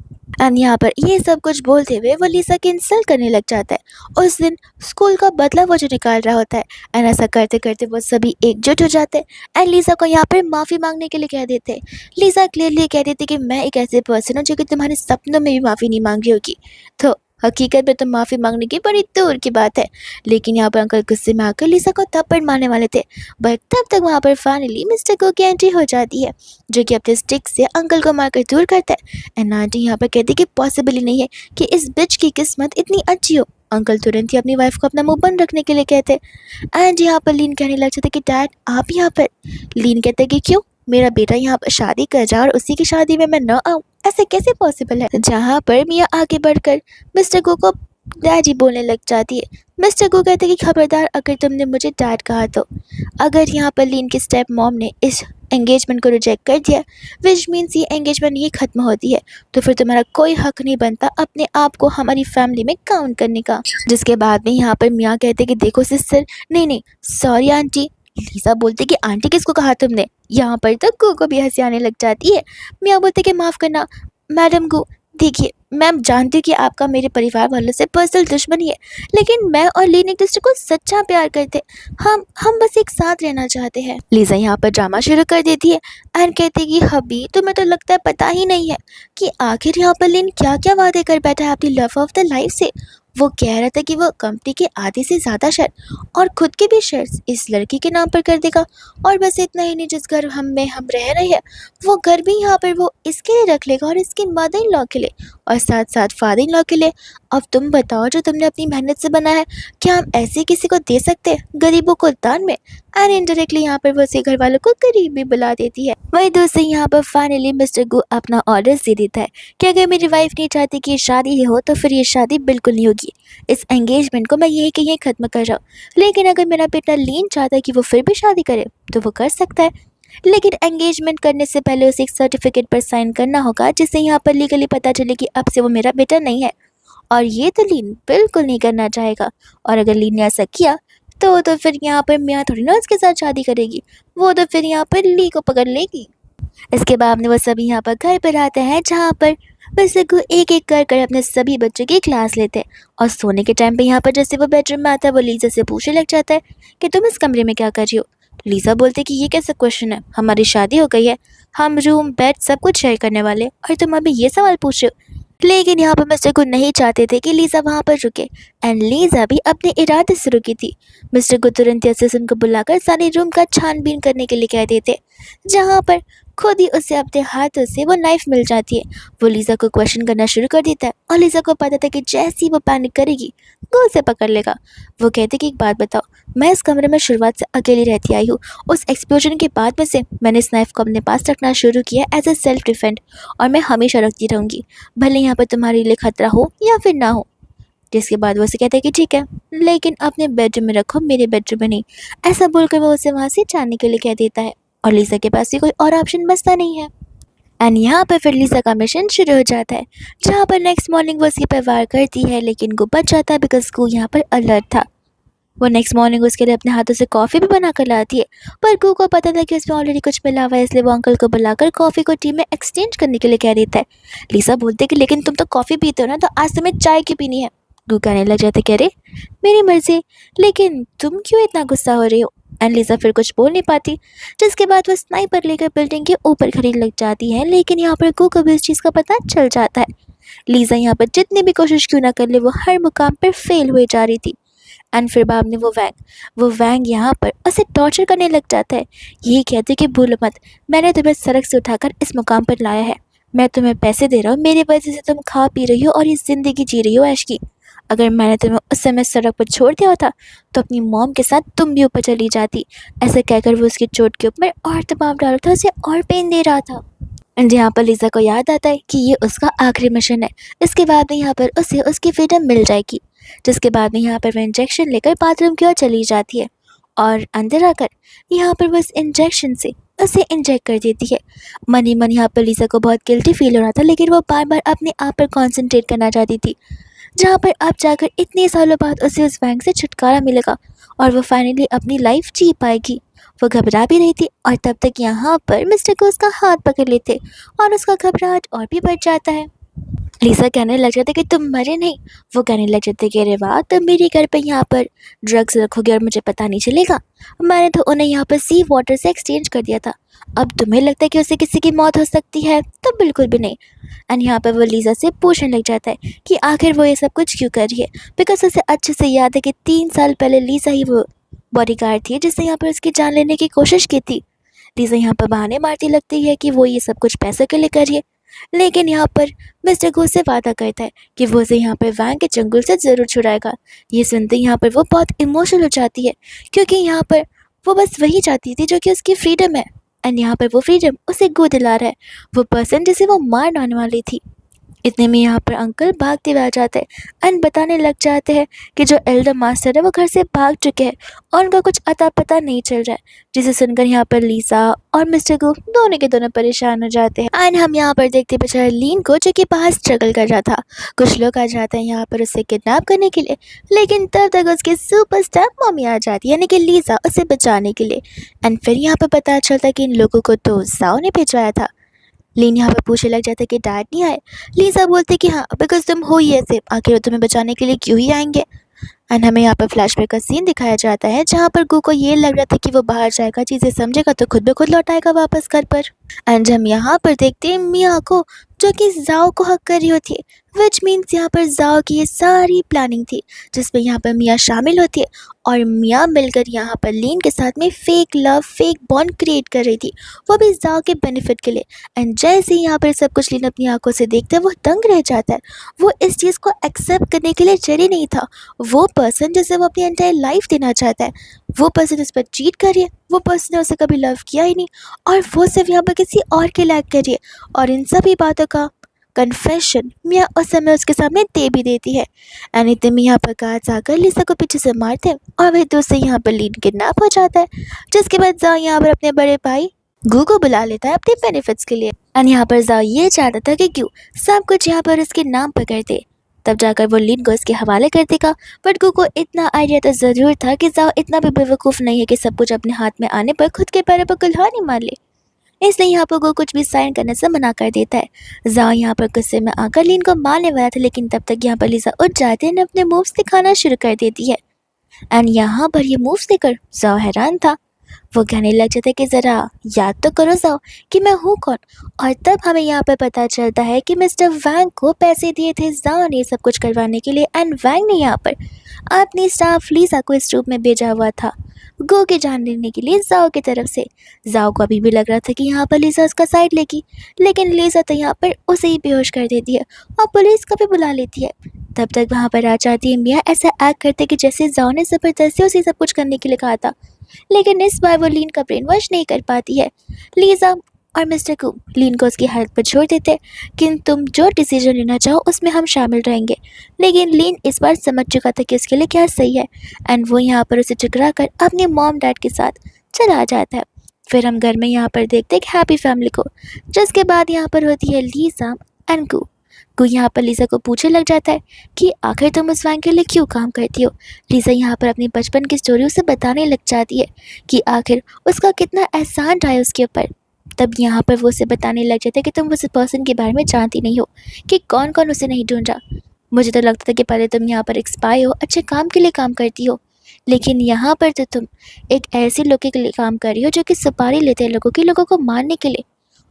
एंड यहाँ पर ये सब कुछ बोलते हुए वो लिसा की इंसल्ट करने लग जाता है। उस दिन स्कूल का बदला वो जो निकाल रहा होता है, एंड ऐसा करते करते वो सभी एकजुट हो जाते हैं एंड लिसा को यहाँ पर माफ़ी मांगने के लिए कह देते हैं। लिसा क्लियरली कह देती कि मैं एक ऐसे पर्सन हूँ जो कि तुम्हारे सपनों में भी माफ़ी नहीं मांग रही होगी, तो हकीकत में तो माफ़ी मांगने की बड़ी दूर की बात है। लेकिन यहाँ पर अंकल गुस्से में आकर लिसा को थप्पड़ मारने वाले थे, बट तब तक वहाँ पर फाइनली मिस्टर को की एंट्री हो जाती है, जो कि अपने स्टिक से अंकल को मारकर दूर करता है। एंड आंटी यहाँ पर कहती कि पॉसिबल ही नहीं है कि इस बिच की किस्मत इतनी अच्छी हो। अंकल तुरंत ही अपनी वाइफ को अपना मुंह बंद रखने के लिए कहते। एंड यहाँ पर लीन कहने लग जाते कि डैड आप यहाँ पर। लीन कहते कि क्यों, मेरा बेटा यहाँ पर शादी कर जाए और उसी की शादी में मैं न आऊँ, ऐसे कैसे पॉसिबल है। जहाँ पर मियाँ आगे बढ़कर मिस्टर को डैडी बोलने लग जाती है। मिस्टर को कहते कि खबरदार अगर तुमने मुझे डैड कहा तो। अगर यहाँ पर लीन की स्टेप मॉम ने इस एंगेजमेंट को रिजेक्ट कर दिया, विच मीन्स ये एंगेजमेंट ही खत्म होती है, तो फिर तुम्हारा कोई हक नहीं बनता अपने आप को हमारी फैमिली में काउंट करने का। जिसके बाद में यहाँ पर मियाँ कहते कि देखो सिस्टर, नहीं नहीं सॉरी आंटी। लीसा बोलती कि आंटी किसको कहा तुमने। यहाँ पर तो गू को भी हंसी आने लग जाती है। मियाँ बोलते कि माफ़ करना मैडम गू, देखिए मैम जानती हूँ कि आपका मेरे परिवार वालों से पर्सनल दुश्मनी है, लेकिन मैं और लीन एक दूसरे को सच्चा प्यार करते, हम बस एक साथ रहना चाहते हैं। लीजा यहाँ पर ड्रामा शुरू कर देती है एंड कहती है कि हबी तुम्हें तो लगता है पता ही नहीं है कि आखिर यहाँ पर लीन क्या क्या वादे कर बैठा है अपनी लव ऑफ द लाइफ से। वो कह रहा था कि वो कंपनी के आधे से ज़्यादा शेयर और खुद के भी शेयर्स इस लड़की के नाम पर कर देगा, और बस इतना ही नहीं, जिस घर हम रह रहे हैं वो घर भी यहाँ पर वो इसके लिए रख लेगा और इसकी मदर इन लॉ के लिए और साथ साथ फादर इन लॉ के लिए। अब तुम बताओ जो तुमने अपनी मेहनत से बनाया है, क्या हम ऐसे किसी को दे सकते हैं गरीबों को दान में। एंड इनडायरेक्टली यहाँ पर वो उसे घर वालों को गरीब भी बुला देती है। वही दोस्तों यहाँ पर फाइनली मिस्टर गु अपना ऑर्डर दे देता है कि अगर मेरी वाइफ नहीं चाहती कि ये शादी ही हो तो फिर ये शादी बिल्कुल नहीं होगी। इस एंगेजमेंट को मैं यहीं के यहीं ख़त्म कर रहा हूँ, लेकिन अगर मेरा बेटा लीन चाहता है कि वो फिर भी शादी करे तो वो कर सकता है, लेकिन एंगेजमेंट करने से पहले उसे एक सर्टिफिकेट पर साइन करना होगा जिससे यहाँ पर लीगली पता चले कि अब से वो मेरा बेटा नहीं है। और ये तो लीन बिल्कुल नहीं करना चाहेगा, और अगर लीन ने ऐसा किया तो फिर यहाँ पर मियाँ थोड़ी ना उसके साथ शादी करेगी, वो तो फिर यहाँ पर ली को पकड़ लेगी। इसके बाद में वो सभी यहाँ पर घर पर आते हैं, जहाँ पर वैसे को एक एक कर अपने सभी बच्चों की क्लास लेते हैं। और सोने के टाइम पे यहाँ पर जैसे वो बेडरूम में आता है वो लीजा से पूछने लग जाता है कि तुम इस कमरे में क्या कर रही हो। लीजा बोलते कि ये कैसा क्वेश्चन है, हमारी शादी हो गई है, हम रूम बेड सब कुछ शेयर करने वाले, और तुम अभी ये सवाल पूछ रहे हो। लेकिन यहाँ पर मिस्टर को नहीं चाहते थे कि लीजा वहाँ पर रुके, एंड लीजा भी अपने इरादे से रुकी थी। मिस्टर को तुरंत असिस्टेंट को बुलाकर सारे रूम का छानबीन करने के लिए कह देते, जहाँ पर खुद ही उसे अपने हाथों से वो नाइफ मिल जाती है। वो लीजा को क्वेश्चन करना शुरू कर देता है, और लीजा को पता था कि जैसे ही वो पैनिक करेगी वो उसे पकड़ लेगा। वो कहते कि एक बात बताओ, मैं इस कमरे में शुरुआत से अकेली रहती आई हूँ, उस एक्सप्लोजन के बाद में से मैंने इस नाइफ को अपने पास रखना शुरू किया एज ए सेल्फ डिफेंड, और मैं हमेशा रखती रहूँगी, भले यहाँ पर तुम्हारे लिए खतरा हो या फिर ना हो। जिसके बाद वो उसे कहता है कि ठीक है, लेकिन अपने बेडरूम में रखो, मेरे बेडरूम में नहीं। ऐसा बोलकर वो उसे वहाँ से जाने के लिए कह देता है, और लीजा के पास भी कोई और ऑप्शन बचता नहीं है। एंड यहाँ पर फिर लीजा का मिशन शुरू हो जाता है, जहाँ पर नेक्स्ट मॉर्निंग वो उसके पर वार करती है, लेकिन वो बच जाता है बिकॉज गू यहाँ पर अलर्ट था। वो नेक्स्ट मॉर्निंग उसके लिए अपने हाथों से कॉफ़ी भी बना कर लाती है, पर गू को पता था कि उसमें ऑलरेडी कुछ मिला हुआ है, इसलिए वो अंकल को बुलाकर कॉफ़ी को टी में एक्सचेंज करने के लिए कह देता है। लीजा बोलते कि लेकिन तुम तो कॉफ़ी पीते हो ना, तो आज तुम्हें चाय की पीनी है। गू कहने लग जाते कह रहे मेरी मर्जी, लेकिन तुम क्यों इतना गुस्सा हो रही हो। एंड लीजा फिर कुछ बोल नहीं पाती, जिसके बाद वो स्नाइपर लेकर बिल्डिंग के ऊपर खड़ी लग जाती है, लेकिन यहाँ पर गू को भी इस चीज़ का पता चल जाता है। लीजा यहाँ पर जितनी भी कोशिश क्यों ना कर ले, वो हर मुकाम पर फेल हुए जा रही थी। एंड फिर बाद में वो वैंग यहाँ पर उसे टॉर्चर करने लग जाता है, ये कहते कि भूलो मत, मैंने तुम्हें सड़क से उठाकर इस मुकाम पर लाया है, मैं तुम्हें पैसे दे रहा हूँ, मेरी वजह से तुम खा पी रही हो और ये ज़िंदगी जी रही हो ऐश की। अगर मैंने तुम्हें उस समय सड़क पर छोड़ दिया होता तो अपनी मॉम के साथ तुम भी ऊपर चली जाती। ऐसे कहकर वो उसकी चोट के ऊपर और दबाव डाल रहा था, उसे और पेन दे रहा था। एंड यहाँ पर लीजा को याद आता है कि ये उसका आखिरी मिशन है, इसके बाद में यहाँ पर उसे उसकी फ्रीडम मिल जाएगी। जिसके बाद में यहाँ पर वह इंजेक्शन लेकर बाथरूम की ओर चली जाती है, और अंदर आकर यहाँ पर वो इस इंजेक्शन से उसे इंजेक्ट कर देती है। मन ही मन यहाँ पर लीजा को बहुत गिल्टी फील हो रहा था, लेकिन वो बार बार अपने आप पर कॉन्सेंट्रेट करना चाहती थी, जहाँ पर अब जाकर इतने सालों बाद उसे उस बैंक से छुटकारा मिलेगा और वो फाइनली अपनी लाइफ जी पाएगी। वो घबरा भी रही थी, और तब तक यहाँ पर मिस्टर को उसका हाथ पकड़ लेते और उसका घबराहट और भी बढ़ जाता है। लीसा कहने लग जाती कि तुम मरे नहीं। वो कहने लग जाती कि अरे वाह, तुम मेरे घर पे यहाँ पर ड्रग्स रखोगे और मुझे पता नहीं चलेगा। मैंने तो उन्हें यहाँ पर सी वाटर से एक्सचेंज कर दिया था। अब तुम्हें लगता है कि उससे किसी की मौत हो सकती है? तो बिल्कुल भी नहीं। एंड यहाँ पर वो लीजा से पूछने लग जाता है कि आखिर वो ये सब कुछ क्यों कर रही है, बिकॉज उसे अच्छे से याद है कि 3 साल पहले लीजा ही वो बॉडीगार्ड थी जिसने यहाँ पर उसकी जान लेने की कोशिश की थी। लीजा यहाँ पर बहाने मारती लगती है कि वो ये सब कुछ पैसों के लिए कर रही है। लेकिन यहाँ पर मिस्टर गो से वादा करता है कि वो उसे यहाँ पर वैंग के चंगुल से ज़रूर छुड़ाएगा। ये सुनते ही यहाँ पर वो बहुत इमोशनल हो जाती है, क्योंकि यहाँ पर वो बस वही चाहती थी जो कि उसकी फ्रीडम है। एंड यहाँ पर वो फ्रीडम उसे गो दिला रहा है, वो पर्सन जिसे वो मार डालने वाली थी। इतने में यहाँ पर अंकल भागते हुए आ जाते हैं एंड बताने लग जाते हैं कि जो एल्डर मास्टर है वो घर से भाग चुके हैं और उनका कुछ अता पता नहीं चल रहा है। जिसे सुनकर यहाँ पर लीसा और मिस्टर गो दोनों के दोनों परेशान हो जाते हैं। एंड हम यहाँ पर देखते बेचारा लीन को जो कि बाहर स्ट्रगल कर रहा था। कुछ लोग आ जाते हैं यहाँ पर उसे किडनैप करने के लिए, लेकिन तब तक उसकी सुपरस्टार मम्मी आ जाती है, यानी कि लीसा, उसे बचाने के लिए। एंड फिर यहाँ पर पता चलता है कि इन लोगों को तो जाओ ने भिजवाया था। लीन यहाँ पे पूछने लग जाता है कि डैड नहीं आए। लीसा बोलती कि हाँ, बिकॉज तुम हो ही ऐसे, आखिर वो तुम्हें बचाने के लिए क्यों ही आएंगे। एंड हमें यहाँ पर फ्लैशबैक का सीन दिखाया जाता है जहाँ पर गू को ये लग रहा था कि वो बाहर जाएगा, चीज़ें समझेगा तो खुद ब खुद लौट आएगा वापस घर पर। एंड हम यहाँ पर देखते हैं मिया को जो कि जाओ को हक कर रही होती है, विच मीन्स यहाँ पर जाओ की ये सारी प्लानिंग थी जिसमें यहाँ पर मिया शामिल होती है और मिया मिलकर यहाँ पर लीन के साथ में fake love, fake bond create कर रही थी, वो भी जाओ के बेनिफिट के लिए। एंड जैसे ही यहाँ पर सब कुछ लीन अपनी आंखों से देखता है वो दंग रह जाता है। वो इस चीज़ को एक्सेप्ट करने के लिए रेडी नहीं था। वो पर्सन जिसे वो अपनी एंटायर लाइफ देना चाहता है, वो पर्सन उस पर चीट कर रही है, वो पर्सन ने उसे कभी लव किया ही नहीं और वो सिर्फ यहाँ पर किसी और के लायक कर रही है। और इन सभी बातों का कन्फेशन मिया उस समय उसके सामने दे भी देती है। एंड इतने में यहाँ पर गार्ड्स आकर लिसा को पीछे से मारते हैं और वह दूसरे यहाँ पर लीन किडनैप हो जाता है, जिसके बाद जाओ यहाँ पर अपने बड़े भाई गू को बुला लेता है अपने बेनिफिट्स के लिए। एंड यहाँ पर जाओ ये चाहता था कि क्यों सब कुछ यहाँ पर उसके नाम पर कर दे, तब जाकर वो लीन को इसके हवाले कर देगा। बट गू को इतना आइडिया तो ज़रूर था कि जाओ इतना भी बेवकूफ़ नहीं है कि सब कुछ अपने हाथ में आने पर खुद के पैरों पर कुल्हाड़ी मार ले, इसलिए यहाँ पर गो कुछ भी साइन करने से मना कर देता है। जाओ यहाँ पर गुस्से में आकर लीन को मारने वाला था, लेकिन तब तक यहाँ पर लिसा उठ जाती है और अपने मूव्स दिखाना शुरू कर देती है। एंड यहाँ पर ये मूव्स देखकर जाओ हैरान था। वो कहने लग जाता है कि ज़रा याद तो करो जाओ कि मैं हूँ कौन। और तब हमें यहाँ पर पता चलता है कि मिस्टर वैंग को पैसे दिए थे जाओ ने सब कुछ करवाने के लिए, एंड वैंग ने यहाँ पर अपनी स्टाफ लीसा को इस रूप में भेजा हुआ था गो के जान लेने के लिए जाओ की तरफ से। जाओ को अभी भी लग रहा था कि यहाँ पर लीसा उसका साइड लेगी, लेकिन लीसा तो यहाँ पर उसे ही बेहोश कर देती है और पुलिस को भी बुला लेती है। तब तक वहाँ पर आ जाती है मिया ऐसा एक्ट करते कि जैसे जाओ ने ज़बरदस्ती उसे सब कुछ करने के लिए कहा था, लेकिन इस बार वो लीन का ब्रेन वॉश नहीं कर पाती है। लीजा और मिस्टर कू लीन को उसकी हालत पर छोड़ देते कि तुम जो डिसीजन लेना चाहो उसमें हम शामिल रहेंगे, लेकिन लीन इस बार समझ चुका था कि उसके लिए क्या सही है। एंड वो यहाँ पर उसे ठुकरा कर अपने मॉम डैड के साथ चला जाता है। फिर हम घर में यहाँ पर देखते हैं हैप्पी फैमिली को, जिसके बाद यहाँ पर होती है लीजा एंड कू यहाँ पर लीजा को पूछने लग जाता है कि आखिर तुम उस वैंग के लिए क्यों काम करती हो। लीजा यहाँ पर अपनी बचपन की स्टोरी उसे बताने लग जाती है कि आखिर उसका कितना एहसान रहा है उसके ऊपर। तब यहाँ पर वो उसे बताने लग जाता है कि तुम उस पर्सन के बारे में जानती नहीं हो कि कौन कौन उसे नहीं ढूंढ रहा। मुझे तो लगता था कि पहले तुम यहाँ पर एक स्पाई हो, अच्छे काम के लिए काम करती हो, लेकिन यहाँ पर तो तुम एक ऐसे लोगों के लिए काम कर रही हो जो कि सुपारी लेते हैं लोगों को मारने के लिए।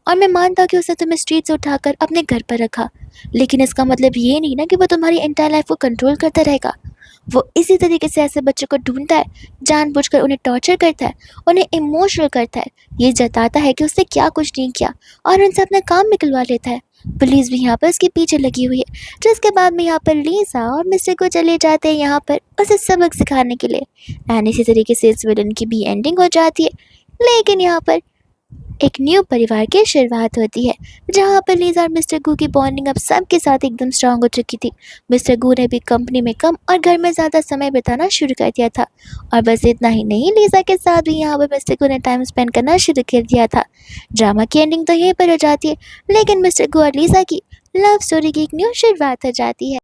और मैं मानता हूँ कि उसने तुम्हें स्ट्रीट से उठाकर अपने घर पर रखा, लेकिन इसका मतलब ये नहीं ना कि वो तुम्हारी एंटायर लाइफ को कंट्रोल करता रहेगा। वो इसी तरीके से ऐसे बच्चों को ढूंढता है, जानबूझकर उन्हें टॉर्चर करता है, उन्हें इमोशनल करता है, ये जताता है कि उसने क्या कुछ नहीं किया और उनसे अपना काम निकलवा लेता है। पुलिस भी यहाँ पर उसके पीछे लगी हुई है, जिसके बाद में यहाँ पर लीसा और मिस्टर को चले जाते हैं यहाँ पर उसे सबक सिखाने के लिए। एंड इसी तरीके से इस विलन की भी एंडिंग हो जाती है, लेकिन यहाँ पर एक न्यू परिवार की शुरुआत होती है जहाँ पर लीजा और मिस्टर गू की बॉन्डिंग अब सबके साथ एकदम स्ट्रांग हो चुकी थी। मिस्टर गू ने भी कंपनी में कम और घर में ज़्यादा समय बिताना शुरू कर दिया था, और बस इतना ही नहीं, लीजा के साथ भी यहाँ पर मिस्टर गू ने टाइम स्पेंड करना शुरू कर दिया था। ड्रामा की एंडिंग तो यहीं पर हो जाती है, लेकिन मिस्टर गू और लीजा की लव स्टोरी की एक न्यू शुरुआत हो जाती है।